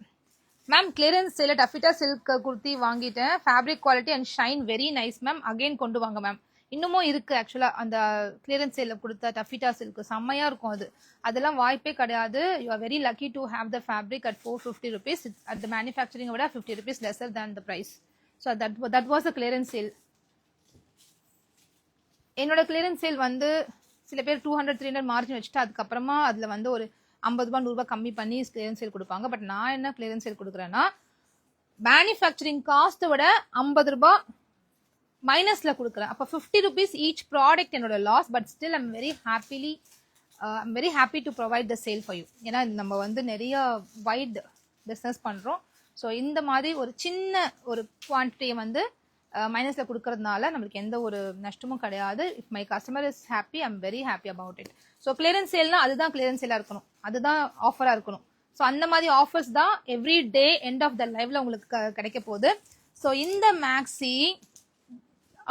மேம். கிளியரன்ஸ் சேல டஃபிட்டா சில்க் குர்த்தி வாங்கிட்டேன். Fabric quality and shine very nice ma'am. Again கொண்டு வாங்க மேம். இன்னமும் இருக்கு ஆக்சுவலா அந்த கிளியரன்ஸ் சேல கொடுத்த டஃபிட்டா சில்க் செம்மையா இருக்கும். அதெல்லாம் வாய்ப்பே கிடையாது. You are very lucky to have the fabric at 450 rupees. At the manufacturing விட 50 rupees lesser than the price. So that was a clearance sale. என்னோட கிளியரன்ஸ் சேல் வந்து சில பேர் 200-300 மார்ஜின் வச்சுட்டு அதுக்கப்புறமா அதுல வந்து ஒரு 50 ரூபாய் 100 ரூபாய் கம்மி பண்ணி கிளியரன்ஸ் சேல் கொடுப்பாங்க. பட் நான் என்ன கிளியரன்ஸ் சேல் கொடுக்குறேன்னா மேனுஃபேக்சரிங் காஸ்ட்டை விட 50 ரூபாய் மைனஸ்ல கொடுக்குறேன். அப்போ 50 rupees ஈச் ப்ராடக்ட் என்னோட loss. But still I'm very happy to provide the sale for you. ஏன்னா நம்ம வந்து நிறைய வைட் பிஸ்னஸ் பண்றோம். ஸோ இந்த மாதிரி ஒரு சின்ன ஒரு குவான்டிட்டியை வந்து மைனஸ்ல கொடுக்கறதுனால நம்மளுக்கு எந்த ஒரு நஷ்டமும் கிடையாது. If my customer is happy I'm very happy about it. So clearance சேல்னா அதுதான் கிளியரன்ஸ் சேலா இருக்கணும், அதுதான் ஆஃபரா இருக்கணும். ஸோ அந்த மாதிரி ஆஃபர்ஸ் தான் every day end of the லைவ்ல உங்களுக்கு கிடைக்க போகுது. ஸோ இந்த மேக்ஸி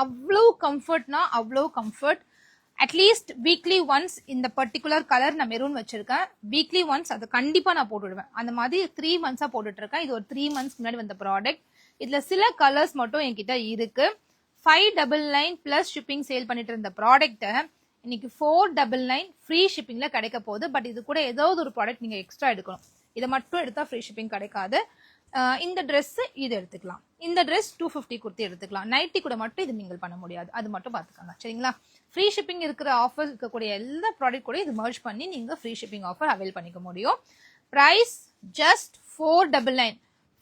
அவ்வளோ கம்ஃபர்ட்னா அவ்வளோ கம்ஃபர்ட். அட்லீஸ்ட் வீக்லி ஒன்ஸ் இந்த பர்டிகுலர் கலர் நான் மெரூன் வச்சிருக்கேன். வீக்லி ஒன்ஸ் அதை கண்டிப்பா நான் போட்டுடுவேன். அந்த மாதிரி 3 months போட்டுட்டு இருக்கேன். இது ஒரு 3 months முன்னாடி வந்த ப்ராடக்ட். இதுல சில கலர்ஸ் மட்டும் என்கிட்ட இருக்கு. 599 பிளஸ் ஷிப்பிங் சேல் பண்ணிட்டு இருந்த ப்ராடக்ட் இன்னைக்கு 499 ஃப்ரீ ஷிப்பிங்ல கிடைக்க போகுது. பட் இது கூட ஏதாவது ஒரு ப்ராடக்ட் நீங்க எக்ஸ்ட்ரா எடுக்கணும். இதை மட்டும் எடுத்தா ஃப்ரீ ஷிப்பிங் கிடைக்காது. இந்த ட்ரெஸ் இது எடுத்துக்கலாம். இந்த ட்ரெஸ் 250 குர்த்தி எடுத்துக்கலாம். நைட்டி கூட மட்டும் இது நீங்கள் பண்ண முடியாது. அது மட்டும் பாத்துக்கோங்க சரிங்களா. ஃப்ரீ ஷிப்பிங் இருக்கிற ஆஃபர் இருக்கக்கூடிய எல்லா ப்ராடக்ட் கூட இது மர்ஜ் பண்ணி நீங்க ஃப்ரீ ஷிப்பிங் ஆஃபர் அவைல் பண்ணிக்க முடியும். Price just 499.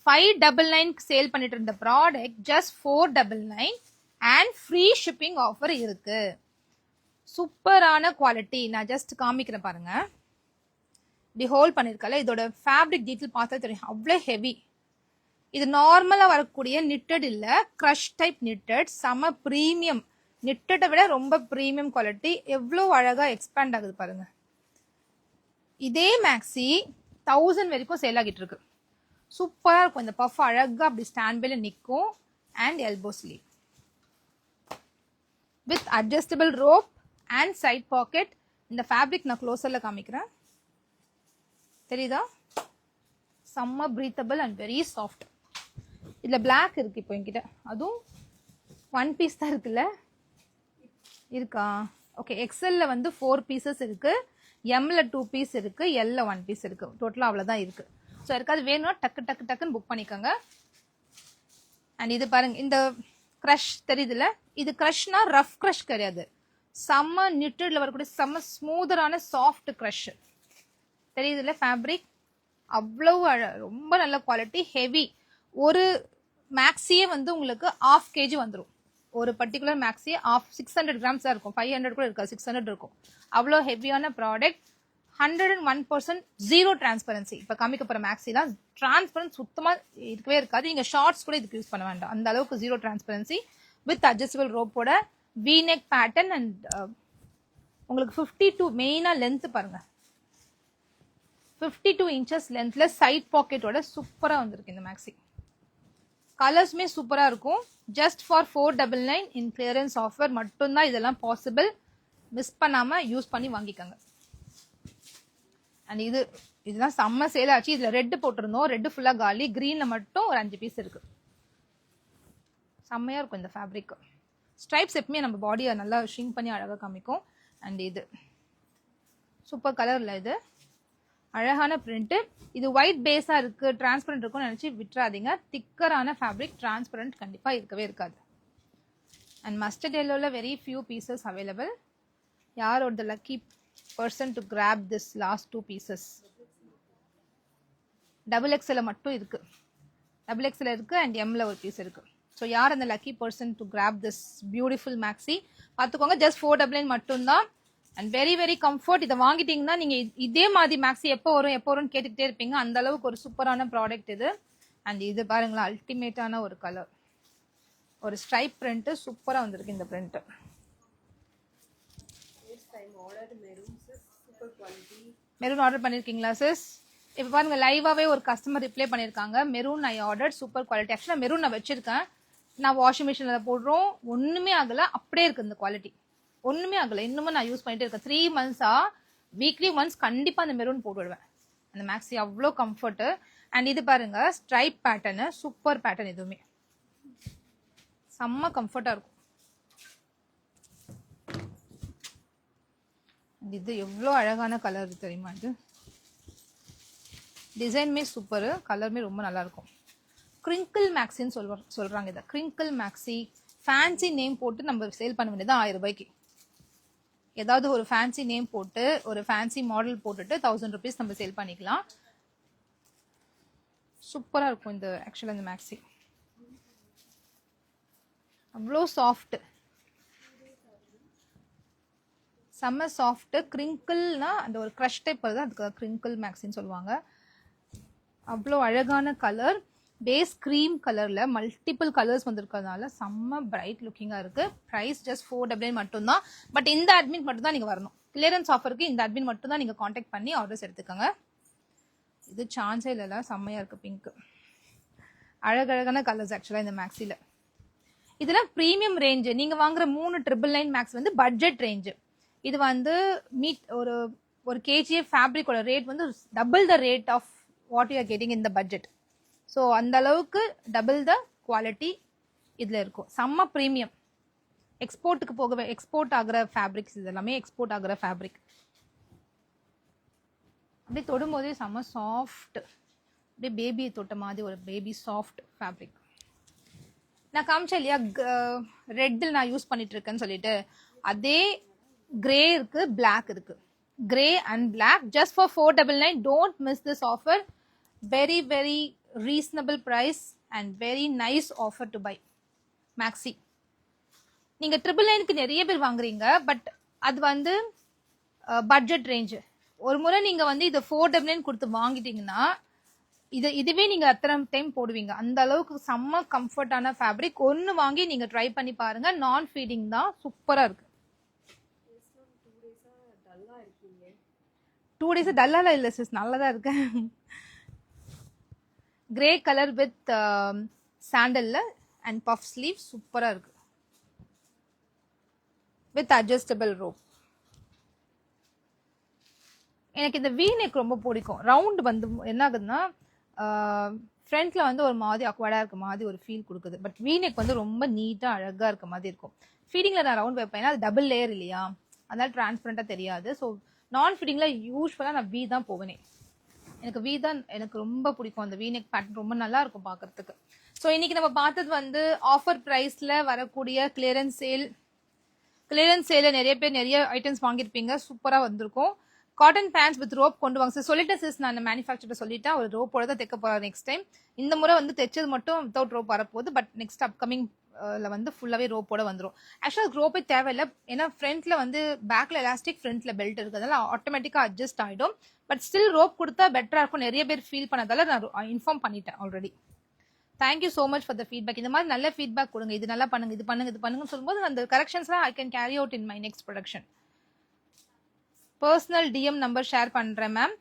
599 சேல் பண்ணிட்டு இருந்த product just 499 and free shipping offer இருக்கு. சூப்பரான குவாலிட்டி. நான் ஜஸ்ட் காமிக்கிறேன் பாருங்க. இப்படி ஹோல்ட் பண்ணிருக்கல, இதோட ஃபேப்ரிக் டீட்டெயில் பார்த்தா தெரியும் அவ்வளோ ஹெவி. இது நார்மலா வரக்கூடிய நிட்டட் இல்ல, கிரஷ் டைப் நிட்டட். செம பிரீமியம். நிட்டட்டை விட ரொம்ப பிரீமியம் குவாலிட்டி. எவ்வளோ அழகா எக்ஸ்பேண்ட் ஆகுது பாருங்க. இதே மேக்ஸி 1000 வரைக்கும் சேல் ஆகிட்டு இருக்கு. சூப்பரா இருக்கும். இந்த பஃப் அழகா அப்படி ஸ்டாண்ட் பைல நிற்கும். And elbow sleeve with adjustable rope and side pocket. இந்த ஃபேப்ரிக் நான் க்ளோசர்ல காமிக்கிறேன், தெரியுதா? செம்ம பிரீத்தபிள் அண்ட் வெரி சாஃப்ட். இதுல பிளாக் இருக்கு இப்போ என்கிட்ட. அதுவும் 1 piece தான் இருக்குல்ல, இருக்கா? ஓகே. எக்ஸ்எல்ல வந்து 4 pieces இருக்கு, எம்ல 2 piece இருக்கு, எல்ல 1 piece இருக்கு. டோட்டலா அவ்வளவுதான் இருக்கு. ஸோ யாருக்காவது வேணும்னா டக்குன்னு புக் பண்ணிக்கோங்க. அண்ட் இது பாருங்க, இந்த க்ரஷ் தெரியுதுல, இது க்ரஷ்னா ரஃப் க்ரஷ் கிடையாது. செம்ம நிட்டட்ல வரக்கூடிய செம்ம ஸ்மூதரான சாஃப்ட் க்ரஷ் தெரியுதுல. ஃபேப்ரிக் அவ்வளவு ரொம்ப நல்ல குவாலிட்டி, ஹெவி. ஒரு மேக்ஸியே வந்து உங்களுக்கு 1/2 kg வந்துடும். ஒரு பர்டிகுலர் மேக்ஸி 600 grams தான் இருக்கும். 500 கூட இருக்காது, 600 இருக்கும். அவ்வளோ ஹெவியான ப்ராடக்ட். 101% zero transparency. இப்போ காமிக்க போற மேக்ஸிலாம் டிரான்ஸ்பரன்ஸ் சுத்தமா இருக்கவே இருக்காது. நீங்க ஷார்ட்ஸ் கூட இதுக்கு யூஸ் பண்ண வேண்டாம், அந்த அளவுக்கு ஜீரோ டிரான்ஸ்பரன்சி வித் அட்ஜஸ்டபிள் ரோப்போட V-neck பேட்டர்ன். அண்ட் உங்களுக்கு 52 மெயினா லென்த் பாருங்க, 52 inches லென்த்ல சைட் பாக்கெட்டோட சூப்பரா வந்திருக்கு இந்த மேக்ஸி. கலர்ஸுமே சூப்பரா இருக்கும். Just for 499 in clearance offer மட்டும்தான் இதெல்லாம் பாசிபிள். மிஸ் பண்ணாம யூஸ் பண்ணி வாங்கிக்கோங்க. அண்ட் இதுதான் செம்ம சேல் ஆச்சு. இதுல ரெட் போட்டிருந்தோம், ரெட் ஃபுல்லா காலி. கிரீன்ல மட்டும் ஒரு 5 piece இருக்கு. செம்மையா இருக்கும் இந்த ஃபேப்ரிக். ஸ்ட்ரைப்ஸ் எப்பவுமே நம்ம பாடியை நல்லா ஷ்ரிங்க் பண்ணி அழகா காமிக்கும். அண்ட் இது சூப்பர் கலர்ல இது அழகான பிரிண்ட். இது ஒயிட் பேஸா இருக்கு, டிரான்ஸ்பரண்ட் இருக்கும்னு நினைச்சு விட்டுறாதீங்க. திக்கரான ஃபேப்ரிக், டிரான்ஸ்பரண்ட் கண்டிப்பா இருக்கவே இருக்காது. அண்ட் மஸ்டர்ட் எல்லோல வெரி ஃபியூ பீசஸ் அவைலபிள். யார் the lucky person to grab this last 2 pieces? Double XL மட்டும் இருக்கு, டபுள் எக்ஸ்எல் இருக்கு அண்ட் எம்ல ஒரு பீஸ் இருக்கு. ஸோ யார் அந்த lucky person to grab this beautiful maxi பார்த்துக்கோங்க. ஜஸ்ட் 499 மட்டும்தான் அண்ட் வெரி வெரி கம்ஃபர்ட். இதை வாங்கிட்டீங்கன்னா நீங்க இதே மாதிரி மேக்ஸி எப்போ வரும்னு கேட்டுக்கிட்டே இருப்பீங்க. அந்த அளவுக்கு ஒரு சூப்பரான ப்ராடக்ட் இது. அண்ட் இது பாருங்களா, அல்டிமேட்டான ஒரு கலர், ஒரு ஸ்ட்ரைப் பிரிண்ட் சூப்பரா வந்திருக்கு இந்த பிரிண்ட். மெரூன் ஆர்டர் பண்ணிருக்கீங்களா சிஸ்? இப்போ பாருங்க லைவாவே ஒரு கஸ்டமர் ரிப்ளை பண்ணிருக்காங்க, மெரூன் ஐ ஆர்டர், சூப்பர் குவாலிட்டி. ஆக்சுவலா மெரூன் நான் வச்சிருக்கேன், நான் வாஷிங் மிஷின்ல போடுறோம், ஒண்ணுமே ஆகல, அப்படியே இருக்கு இந்த குவாலிட்டி, ஒண்ணுமே ஆகல. இன்னமும் நான் யூஸ் பண்ணிட்டே இருக்கேன். 3 மந்த்ஸா வீக்லி ஒன்ஸ் கண்டிப்பா அந்த மெரூன் போட்டு விடுவேன். அந்த மேக்ஸி அவ்வளோ கம்ஃபர்ட். அண்ட் இது பாருங்க ஸ்ட்ரைப் பேட்டர்னு, சூப்பர் பேட்டர்ன், எதுவுமே செம்ம கம்ஃபர்ட்டா இருக்கும். இது எவ்வளோ அழகான கலர் தெரியுமா? இது டிசைன்மே சூப்பர், கலருமே ரொம்ப நல்லா இருக்கும். கிரிங்கிள் மேக்ஸின்னு சொல்றாங்க. இதை கிரிங்கிள் மேக்ஸி ஃபேன்சி நேம் போட்டு நம்ம சேல் பண்ண வேண்டியது 1000 ரூபாய்க்கு. ஏதாவது ஒரு ஃபேன்சி நேம் போட்டு ஒரு ஃபேன்சி மாடல் போட்டுட்டு 1000 ருபீஸ் நம்ம சேல் பண்ணிக்கலாம். சூப்பரா இருக்கும் இந்த ஆக்சுவலா இந்த மேக்ஸி. அவ்வளோ சாஃப்ட், செம்ம சாஃப்ட். கிரிங்கிள்னா அந்த ஒரு க்ரஷ் டைப் வருது, அதுக்கு கிரிங்கிள் மேக்ஸின்னு சொல்லுவாங்க. அவ்வளோ அழகான கலர், பேஸ் க்ரீம் கலர்ல மல்டிபிள் கலர்ஸ் வந்திருக்கிறதுனால செம்ம பிரைட் லுக்கிங்கா இருக்கு. பிரைஸ் ஜஸ்ட் 499 மட்டும்தான். பட் இந்த அட்மின் மட்டும் தான் நீங்க வரணும். கிளியரன்ஸ் ஆஃபருக்கு இந்த அட்மின் மட்டும் தான் நீங்க காண்டாக்ட் பண்ணி ஆர்டர்ஸ் எடுத்துக்கோங்க. இது சான்ஸே இல்ல, செம்மையா இருக்கு. பிங்க் அழகழகான கலர்ஸ் ஆக்சுவலா இந்த மேக்ஸில. இதெல்லாம் ப்ரீமியம் ரேஞ்சு. நீங்க வாங்குற 399 மேக்ஸ் வந்து பட்ஜெட் ரேஞ்சு. இது வந்து மீட் ஒரு கேஜிஎஃப் ஃபேப்ரிக்கோட ரேட் வந்து double the rate of what you are getting in the budget. So அந்த அளவுக்கு டபுள் த குவாலிட்டி இதுல இருக்கும். செம்ம ப்ரீமியம், எக்ஸ்போர்ட் ஆகிற ஃபேப்ரிக்ஸ். இது எல்லாமே எக்ஸ்போர்ட் ஆகிற ஃபேப்ரிக். அப்படியே தொடும் போதே செம்ம சாஃப்ட், அப்படியே பேபி தொட்ட மாதிரி ஒரு பேபி சாஃப்ட் ஃபேப்ரிக். நான் காமிச்சேன் இல்லையா ரெட்டில் நான் யூஸ் பண்ணிட்டு இருக்கேன்னு சொல்லிட்டு, அதே கிரே இருக்கு, பிளாக் இருக்கு. Grey and black just for 499. Don't miss this offer. Very very reasonable price and very nice offer to buy maxi. நீங்க 999க்கு நிறைய பேர் வாங்குறீங்க, பட் அது வந்து பட்ஜெட் ரேஞ்சு. ஒரு முறை நீங்க வந்து இதை 499 கொடுத்து வாங்கிட்டீங்கன்னா இதுவே நீங்க அத்தனை டைம் போடுவீங்க. அந்த அளவுக்கு செம்ம கம்ஃபர்டான ஃபேப்ரிக். ஒன்னு வாங்கி நீங்க ட்ரை பண்ணி பாருங்க. நான் ஃபீடிங் தான், சூப்பரா இருக்கு. 2 டேஸ் டல்லால இல்ல சிஸ், நல்லதா இருக்கு. கிரே கலர் வித் சாண்டல்ல அண்ட் பஃப் ஸ்லீவ், சூப்பரா இருக்கு. With adjustable rope. எனக்கு இந்த வி நெக் ரொம்ப பிடிக்கும். ரவுண்ட் வந்து என்ன ஆகுதுன்னா ஃப்ரண்ட்ல வந்து ஒரு மாதிரி அக்வர்டா இருக்க மாதிரி ஒரு ஃபீல் கொடுக்குது. பட் வி நெக் வந்து ரொம்ப நீட்டா அழகா இருக்க மாதிரி இருக்கும். ஃபீடிங்ல நான் ரவுண்ட் வைப்பேன், அது டபுள் லேயர் இல்லையா, அதனால டிரான்ஸ்பரண்டா தெரியாது. ஸோ நான் ஃபீடிங்ல யூஸ்வலா நான் வி தான் போவேனே. எனக்கு வி தான் எனக்கு ரொம்ப பிடிக்கும். அந்த வி நெக் பேட்டர்ன் ரொம்ப நல்லா இருக்கும் பார்க்கறதுக்கு. ஸோ இன்னைக்கு நம்ம பார்த்தது வந்து ஆஃபர் பிரைஸ்ல வரக்கூடிய கிளியரன்ஸ் சேல நிறைய பேர் நிறைய ஐட்டம்ஸ் வாங்கியிருப்பீங்க, சூப்பரா வந்திருக்கும். காட்டன் பேண்ட்ஸ் வித் ரோப் கொண்டு வாங்க சார். சொல்லிட்டேன் சிஸ், நான் மேனுஃபேக்சர் சொல்லிட்டேன், ஒரு ரோப்போட தான் தைக்க போறேன் நெக்ஸ்ட் டைம். இந்த முறை வந்து தைச்சது மட்டும் வித்தவுட் ரோப் வரப்போகுது. பட் நெக்ஸ்ட் அப்கமிங் வந்து ஃபுல்லாவே ரோப்போட வந்துடும். ஆக்சுவலா ரோப்பே தேவையில்லை, ஏன்னா ஃப்ரண்ட்ல வந்து பேக்ல எலாஸ்டிக், ஃப்ரண்ட்ல பெல்ட் இருக்கிறதால ஆட்டோமேட்டிக்கா அட்ஜஸ்ட் ஆயிடும். பட் ஸ்டில் ரோப் கொடுத்தா பெட்டரா இருக்கும், நிறைய பேர் ஃபீல் பண்ணதால நான் இன்ஃபார்ம் பண்ணிட்டேன் already. Thank you so much for the feedback. இந்த மாதிரி நல்ல ஃபீட்பேக் கொடுங்க. இது நல்லா பண்ணுங்க, இது பண்ணுங்க, இது பண்ணுங்கன்னு சொல்லும்போது அந்த கரெக்ஷன்ஸ்லாம் I can carry out in my next production. Personal DM number share பண்றேன் ma'am.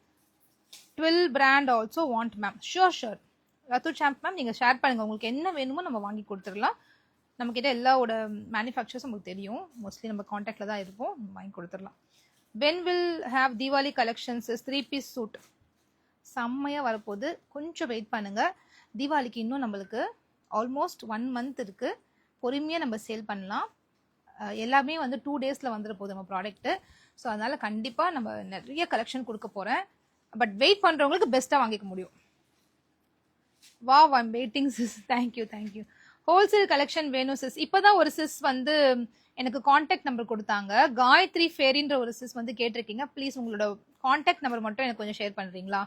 Twill brand also want ma'am. Sure ரத்து சாம்ப் மேம், நீங்க ஷேர் பண்ணுங்க. உங்களுக்கு என்ன வேணுமோ நம்ம வாங்கி கொடுத்துடலாம். நம்ம கிட்ட எல்லாவோட மேனுஃபேக்சர்ஸ் உங்களுக்கு தெரியும், மோஸ்ட்லி நம்ம கான்டாக்ட்ல தான் இருப்போம், வாங்கி கொடுத்துடலாம். When will have Deepavali collections 3 piece suit? செம்மையா வரப்போகுது, கொஞ்சம் வெயிட் பண்ணுங்க. தீபாவளிக்கு இன்னும் நம்மளுக்கு ஆல்மோஸ்ட் 1 மந்த் இருக்கு. பொறுமையா நம்ம சேல் பண்ணலாம். எல்லாமே வந்து 2 டேஸ்ல வந்துட போகுது நம்ம ப்ராடக்ட். ஸோ அதனால கண்டிப்பா நம்ம நிறைய கலெக்ஷன் கொடுக்க போறேன். பட் வெயிட் பண்றவங்களுக்கு பெஸ்ட்டாக வாங்கிக்க முடியும். Wow, I'm waiting sis. Thank you. Wholesale collection வேணும் சிஸ். இப்பதான் ஒரு சிஸ் வந்து எனக்கு காண்டாக்ட் நம்பர் கொடுத்தாங்க. காயத்ரி ஃபேரின்ற ஒரு சிஸ் வந்து கேட்டிருக்கீங்க. ப்ளீஸ் உங்களோட காண்டாக்ட் நம்பர் மட்டும் எனக்கு கொஞ்சம் ஷேர் பண்றீங்களா?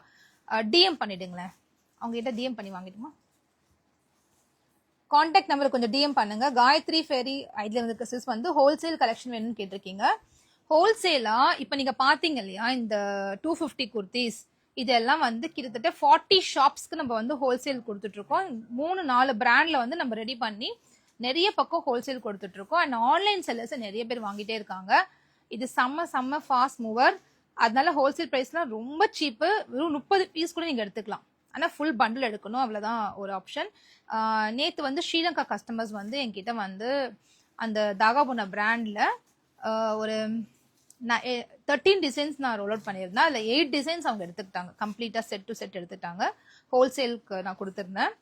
டிஎம் பண்ணிடுங்களேன். அவங்க கிட்ட டிஎம் பண்ணி வாங்கிட்டுமா? காண்டாக்ட் நம்பர் கொஞ்சம் டிஎம் பண்ணுங்க. காயத்ரி ஃபேரி ஐடியா இருக்க சிஸ் வந்து ஹோல்சேல் கலெக்ஷன் வேணும்னு கேட்டிருக்கீங்க. ஹோல்சேலா இப்ப நீங்க பாத்தீங்க இல்லையா இந்த 250 குர்த்திஸ், இதெல்லாம் வந்து கிட்டத்தட்ட 40 ஷாப்ஸ்க்கு நம்ம வந்து ஹோல்சேல் கொடுத்துட்டு இருக்கோம். 3-4 பிராண்ட்ல வந்து நம்ம ரெடி பண்ணி நிறைய பக்கம் ஹோல்சேல் கொடுத்துட்டு இருக்கோம். அண்ட் ஆன்லைன் செல்லர்ஸ் நிறைய பேர் வாங்கிட்டே இருக்காங்க. இது செம்ம ஃபாஸ்ட் மூவர். அதனால ஹோல்சேல் பிரைஸ்லாம் ரொம்ப சீப்பு. வெறும் 30 பீஸ் கூட நீங்க எடுத்துக்கலாம். ஆனா ஃபுல் பண்டில் எடுக்கணும், அவ்வளவுதான் ஒரு ஆப்ஷன். நேத்து வந்து ஸ்ரீலங்கா கஸ்டமர்ஸ் வந்து என்கிட்ட வந்து அந்த தாகாபுனா பிராண்ட்ல ஒரு 13 டிசைன்ஸ் நான் ரோல் அவுட் பண்ணியிருந்தேன். அதில் 8 டிசைன்ஸ் அவங்க எடுத்துக்கிட்டாங்க. கம்ப்ளீட்டாக செட் டு செட் எடுத்துட்டாங்க. ஹோல்சேலுக்கு நான் கொடுத்துருந்தேன்.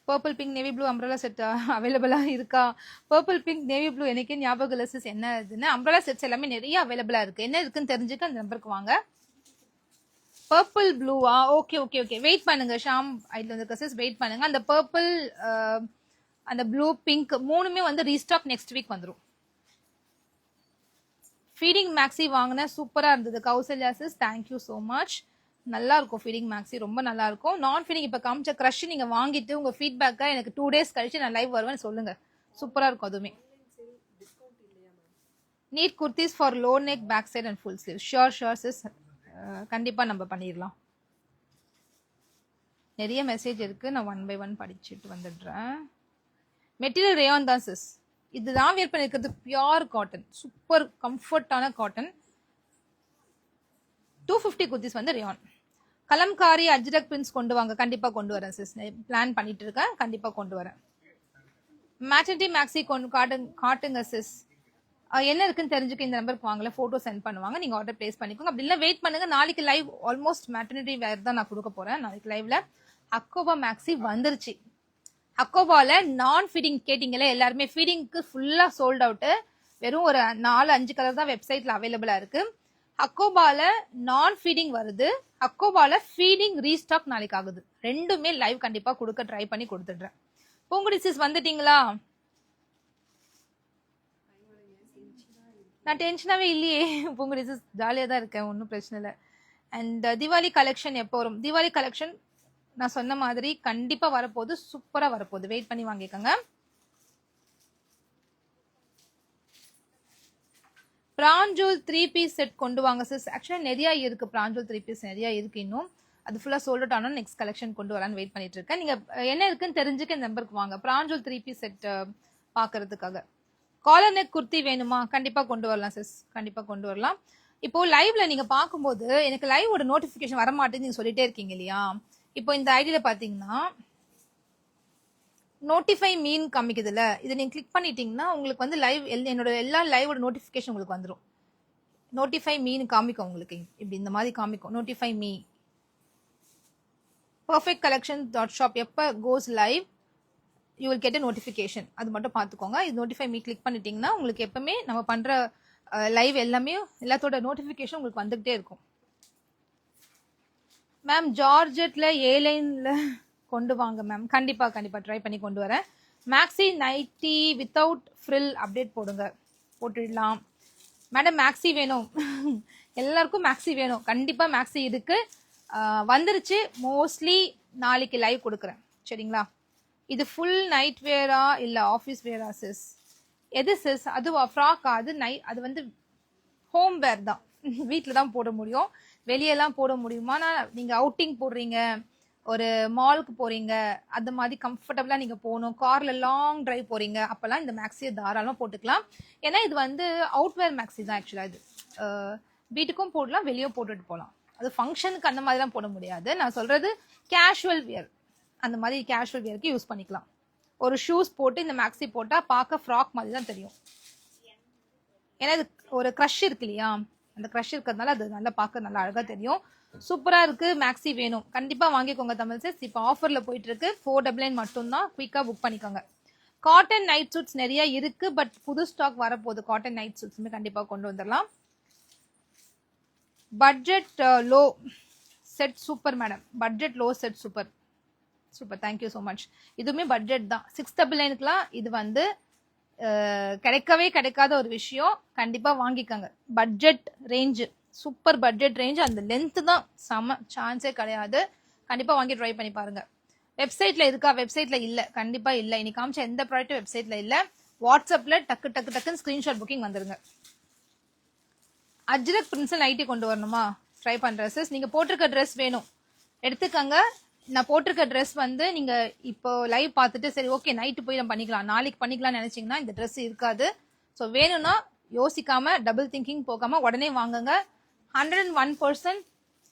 Purple pink navy blue அம்ப்ரலா set அவைலபிளா இருக்கா? பர்பிள் பிங்க் நேவி ப்ளூ எனக்கே ஞாபகம் இல்லை சிஸ் என்ன இதுன்னு. அம்ப்ரலா செட்ஸ் எல்லாமே நிறைய அவைலபிளா இருக்கு. என்ன இருக்குன்னு தெரிஞ்சுக்க அந்த நம்பருக்கு வாங்க. பர்பிள் ப்ளூவா? ஓகே வெயிட் பண்ணுங்க. ஷாம் ஐட்ல இருக்க சிஸ் வெயிட் பண்ணுங்க. அந்த பர்பிள் அந்த ப்ளூ பிங்க் மூணுமே வந்து ரீஸ்டாக் நெக்ஸ்ட் வீக் வந்துடும். ஃபீடிங் மேக்ஸி வாங்கின சூப்பரா இருந்தது Kausalya sis. Thank you so much. நல்லா இருக்கும் ஃபீடிங் மேக்ஸி, ரொம்ப நல்லா இருக்கும். நான் ஃபீடிங் இப்ப காமிச்ச க்ரஷ் நீங்க வாங்கிட்டு உங்க ஃபீட்பேக்கை எனக்கு 2 days கழிச்சு நான் லைவ் வருவேன்னு சொல்லுங்க. சூப்பரா இருக்கும் அதுவுமே. Need kurtis for low neck back side and full sleeve. Sure sis, கண்டிப்பா நம்ம பண்ணிடலாம். நிறைய மெசேஜ் இருக்கு, நான் 1 by 1 படிச்சுட்டு வந்துடுறேன். மெட்டீரியல் ரேயான் தான் சிஸ். இதுதான் வியர் பண்ணிருக்கிறது. பியூர் காட்டன், சூப்பர் கம்ஃபர்டான காட்டன். 250 குர்த்திஸ் வந்து ரேயான். கலம்காரி அஜ்ரக் பிரிண்ட்ஸ் கொண்டு வாங்க. கண்டிப்பா கொண்டு வரேன் சிஸ். பிளான் பண்ணிட்டு இருக்கேன், கண்டிப்பா கொண்டு வரேன். மேட்டர்னிட்டி மேக்ஸி காட்டுங்க சிஸ். என்ன இருக்குன்னு தெரிஞ்சுக்க இந்த நம்பருக்கு வாங்கல, போட்டோ சென்ட் பண்ணுவாங்க, நீங்க ஆர்டர் பிளேஸ் பண்ணிக்கோங்க. அப்படி இல்லை வெயிட் பண்ணுங்க. நாளைக்கு லைவ் ஆல்மோஸ்ட் மேட்டர்னிட்டி வேர் தான் நான் கொடுக்க போறேன். நாளைக்கு லைவ்ல அக்கோபா மேக்ஸி வந்துருச்சு. அக்கோபால நான் ஃபீடிங் கேட்டீங்களே எல்லாருமே, ஃபீடிங்க்கு ஃபுல்லா சோல்ட் அவுட். வெறும் ஒரு 4-5 கலர் தான் வெப்சைட்ல அவைலபிளா இருக்கு. அக்கோபால நான் ஃபீடிங் வருது, அக்கோபால ஃபீடிங் ரீஸ்டாக் நாளைக்கு ஆகுது. ரெண்டுமே லைவ் கண்டிப்பா கொடுக்க ட்ரை பண்ணி கொடுத்துடுறேன். பூங்குடி சிஸ் வந்துட்டீங்களா? நான் டென்ஷனாவே இல்லையே பூங்குடி சிஸ், ஜாலியா தான் இருக்கேன், ஒன்றும் பிரச்சனை இல்லை. அண்ட் தீபாவளி கலெக்ஷன் எப்போ வரும்? தீபாவளி கலெக்ஷன் நான் சொன்ன மாதிரி கண்டிப்பா வரப்போகுது, சூப்பரா வரப்போகுது. வெயிட் பண்ணி வாங்கிக்கோங்க. பிராஞ்சூல் 3 பீஸ் செட் கொண்டு வாங்க சிஸ். ஆக்சுவலா நிறைய இருக்கு, பிராஞ்சூல் 3 பீஸ் நிறைய இருக்கு. இன்னும் அது ஃபுல்லா சோல்ட் அவுட் ஆனா நெக்ஸ்ட் கலெக்ஷன் கொண்டு வரலான்னு வெயிட் பண்ணிட்டு இருக்கேன். நீங்க என்ன இருக்குன்னு தெரிஞ்சுக்க இந்த நம்பருக்கு வாங்க. பிராஞ்சூல் 3 பீஸ் செட் பாக்குறதுக்காக. காலர் நெக் குர்த்தி வேணுமா? கண்டிப்பா கொண்டு வரலாம் சிஸ், கண்டிப்பா கொண்டு வரலாம். இப்போ லைவ்ல நீங்க பாக்கும்போது எனக்கு லைவோட நோட்டிபிகேஷன் வர மாட்டேன்னு நீங்க சொல்லிட்டே இருக்கீங்க இல்லையா? இப்போ இந்த ஐடியில பாத்தீங்கன்னா நோட்டிஃபை மீன் காமிக்குதுல்ல, இதை நீங்க கிளிக் பண்ணிட்டீங்கன்னா உங்களுக்கு வந்து லைவ் என்னோட எல்லா லைவோட நோட்டிபிகேஷன் உங்களுக்கு வந்துடும். நோட்டிஃபை மீன் காமிக்கும் உங்களுக்கு, இப்படி இந்த மாதிரி காமிக்கும். Notify me perfect collection dot shop எப்போ goes live you will get a notification. அது மட்டும் பார்த்துக்கோங்க. இது நோட்டிஃபை மீ கிளிக் பண்ணிட்டீங்கன்னா உங்களுக்கு எப்பவுமே நம்ம பண்ற லைவ் எல்லாமே எல்லாத்தோட நோட்டிஃபிகேஷன் உங்களுக்கு வந்துகிட்டே இருக்கும். மேம் ஜார்ஜெட்ல ஏ லைன்ல கொண்டு வாங்க மேம். கண்டிப்பா ட்ரை பண்ணி கொண்டு வரேன். Maxi nighty without frill update போடுங்க. போட்டுடலாம் மேடம். மேக்ஸி வேணும் எல்லாருக்கும் மேக்ஸி வேணும். கண்டிப்பா மேக்ஸி இருக்கு, வந்துருச்சு. மோஸ்ட்லி நாளைக்கு லைவ் கொடுக்குறேன், சரிங்களா? இது ஃபுல் நைட் வேரா இல்ல ஆஃபீஸ் வேரா சிஸ்? எது சிஸ்? அதுவா ஃப்ராக்கா? அது வந்து ஹோம் வேர் தான், வீட்டில் தான் போட முடியும், வெளியெல்லாம் போட முடியுமா? நீங்க அவுட்டிங் போடுறீங்க, ஒரு மாலுக்கு போறீங்க, அந்த மாதிரி கம்ஃபர்டபுளா நீங்க போகணும், கார்ல லாங் டிரைவ் போறீங்க, அப்பெல்லாம் இந்த மேக்ஸியை தாராளமா போட்டுக்கலாம். ஏன்னா இது வந்து அவுட்வேர் மேக்ஸி தான். ஆக்சுவலா இது வீட்டுக்கும் போடலாம், வெளியும் போட்டுட்டு போகலாம். அது ஃபங்க்ஷனுக்கு அந்த மாதிரிலாம் போட முடியாது. நான் சொல்றது கேஷுவல் வியர், அந்த மாதிரி கேஷுவல் வியருக்கு யூஸ் பண்ணிக்கலாம். ஒரு ஷூஸ் போட்டு இந்த மேக்ஸி போட்டா பார்க்க ஃப்ராக் மாதிரி தான் தெரியும். ஏன்னா இது ஒரு க்ரஷ் இருக்கு இல்லையா, அந்த க்ரஷ் இருக்கிறதுனால அது நல்லா பார்க்க நல்லா அழகா தெரியும். சூப்பரா இருக்கு. மேக்ஸி வேணும் கண்டிப்பா வாங்கிக்கோங்க தமிழ் சிஸ். இப்போ ஆஃபர்ல போயிட்டு இருக்கு. 499 மட்டும் தான், குயிக்கா புக் பண்ணிக்கோங்க. காட்டன் நைட் சூட்ஸ் நிறைய இருக்கு, பட் புது ஸ்டாக் வரப்போகுது. காட்டன் நைட் சூட்ஸுமே கண்டிப்பாக கொண்டு வந்துடலாம். Budget low set super madam. Budget low set super super, thank you so much. இதுவுமே பட்ஜெட் தான். 699க்குலாம் இது வந்து கிடைக்கவே கிடைக்காத ஒரு விஷயம். கண்டிப்பாக வாங்கிக்கோங்க. Budget range, super budget range. அந்த லென்த்து தான் செம, சான்ஸே கிடையாது. கண்டிப்பாக வாங்கி ட்ரை பண்ணி பாருங்க. வெப்சைட்ல இருக்கா? வெப்சைட்ல இல்லை, கண்டிப்பாக இல்லை. இன்னைக்கு காமிச்ச எந்த ப்ராடக்ட்டும் வெப்சைட்ல இல்லை. வாட்ஸ்அப்ல டக்குன்னு ஸ்கிரீன்ஷாட் புக்கிங் வந்துருங்க. அஜ்ரக் பிரின்ஸில் நைட்டி கொண்டு வரணுமா? ட்ரை பண்றேன் சிஸ். நீங்க போட்டிருக்க ட்ரெஸ் வேணும் எடுத்துக்கங்க. நான் போட்டிருக்க ட்ரெஸ் வந்து நீங்க இப்போ லைவ் பார்த்துட்டு சரி ஓகே நைட்டு போய் நம்ம பண்ணிக்கலாம், நாளைக்கு பண்ணிக்கலாம்னு நினைச்சீங்கன்னா இந்த ட்ரெஸ் இருக்காது. ஸோ வேணும்னா யோசிக்காம, டபுள் திங்கிங் போகாம உடனே வாங்குங்க. 101%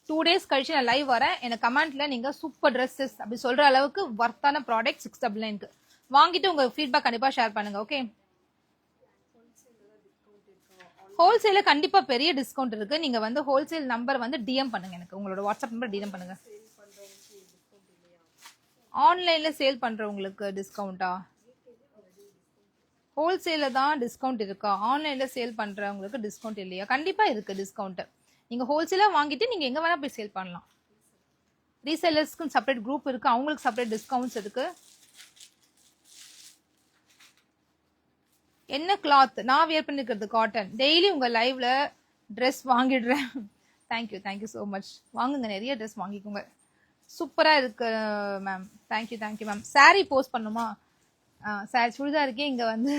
2 days கழிச்சு நான் லைவ் வரேன். எனக்கு கமெண்ட்ல நீங்க சூப்பர் ட்ரெஸ்ஸஸ் அப்படி சொல்ற அளவுக்கு வர்த்தான ப்ராடக்ட் 699க்கு வாங்கிட்டு உங்க ஃபீட்பேக் கண்டிப்பா ஷேர் பண்ணுங்க. ஓகே, ஹோல்சேல கண்டிப்பா பெரிய டிஸ்கவுண்ட் இருக்கு. நீங்க வந்து ஹோல்சேல் நம்பர் வந்து டிஎம் பண்ணுங்க, எனக்கு உங்களோட வாட்ஸ்அப் நம்பர் டிஎம் பண்ணுங்க. ஆன்லைன்ல சேல் பண்றவங்களுக்கு டிஸ்கவுண்டா? ஹோல்சேல தான் டிஸ்கவுண்ட் இருக்கா? ஆன்லைன்ல சேல் பண்றவங்களுக்கு டிஸ்கவுண்ட் இல்லையா? கண்டிப்பா இருக்கு டிஸ்கவுண்ட். நீங்க ஹோல்சேலா வாங்கிட்டு நீங்க எங்க வேணா போய் சேல் பண்ணலாம். ரீசெல்லர்ஸ்க்கு செப்பரேட் குரூப் இருக்கு, அவங்களுக்கு செப்பரேட் டிஸ்கவுண்ட்ஸ் இருக்கு. என்ன கிளாத்? நான் வியர் பண்ணிக்கிறது காட்டன். டெய்லி உங்க லைவ்ல ட்ரெஸ் வாங்கிடுறேன். Thank you so much. வாங்குங்க, நிறைய ட்ரெஸ் வாங்கிக்கோங்க. சூப்பரா இருக்கு ma'am. Thank you ma'am. Sari post பண்ணுமா? சாரி சுடிதாருக்கே இங்க வந்து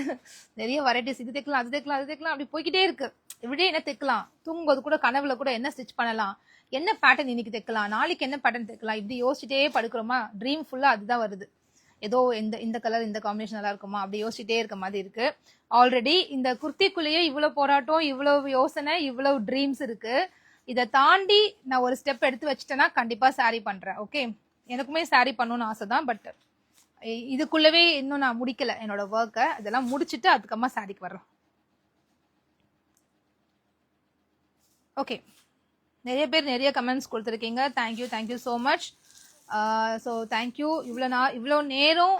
நிறைய வெரைட்டிஸ். இது தைக்கலாம், அது தைக்கலாம் அப்படி போய்கிட்டே இருக்கு. இப்படியே என்ன தைக்கலாம், தூங்கும்போது கூட கனவுல கூட என்ன ஸ்டிச் பண்ணலாம், என்ன பேட்டர்ன் இன்னைக்கு தைக்கலாம், நாளைக்கு என்ன பேட்டர்ன் தைக்கலாம், இப்படி யோசிச்சுட்டே படுக்கிறோமா? ட்ரீம் ஃபுல்லா அதுதான் வருது. ஏதோ இந்த கலர் இந்த காம்பினேஷன் நல்லா இருக்குமா அப்படி யோசிச்சுட்டே இருக்க மாதிரி இருக்கு. ஆல்ரெடி இந்த குர்த்திக்குள்ளேயே இவ்வளவு போராட்டம், இவ்வளவு யோசனை, இவ்வளவு ட்ரீம்ஸ் இருக்கு. இதை தாண்டி நான் ஒரு ஸ்டெப் எடுத்து வச்சுட்டேன்னா கண்டிப்பா சாரி பண்றேன். ஓகே, எனக்குமே சாரி பண்ணணும்னு ஆசை தான். பட் இதுக்குள்ளவே இன்னும் நான் முடிக்கல என்னோட ஒர்க்கை. இதெல்லாம் முடிச்சுட்டு அதுக்கப்புறமா சாரிக்கு வர்றோம். ஓகே, நிறைய பேர் நிறைய கமெண்ட்ஸ் கொடுத்துருக்கீங்க. Thank you so much. So thank you. இவ்வளோ நேரம்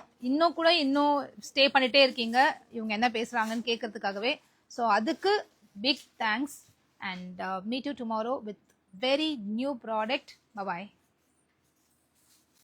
இன்னும் ஸ்டே பண்ணிட்டே இருக்கீங்க இவங்க என்ன பேசுறாங்கன்னு கேட்கறதுக்காகவே. ஸோ அதுக்கு big thanks. And meet you tomorrow with very new product. Bye bye.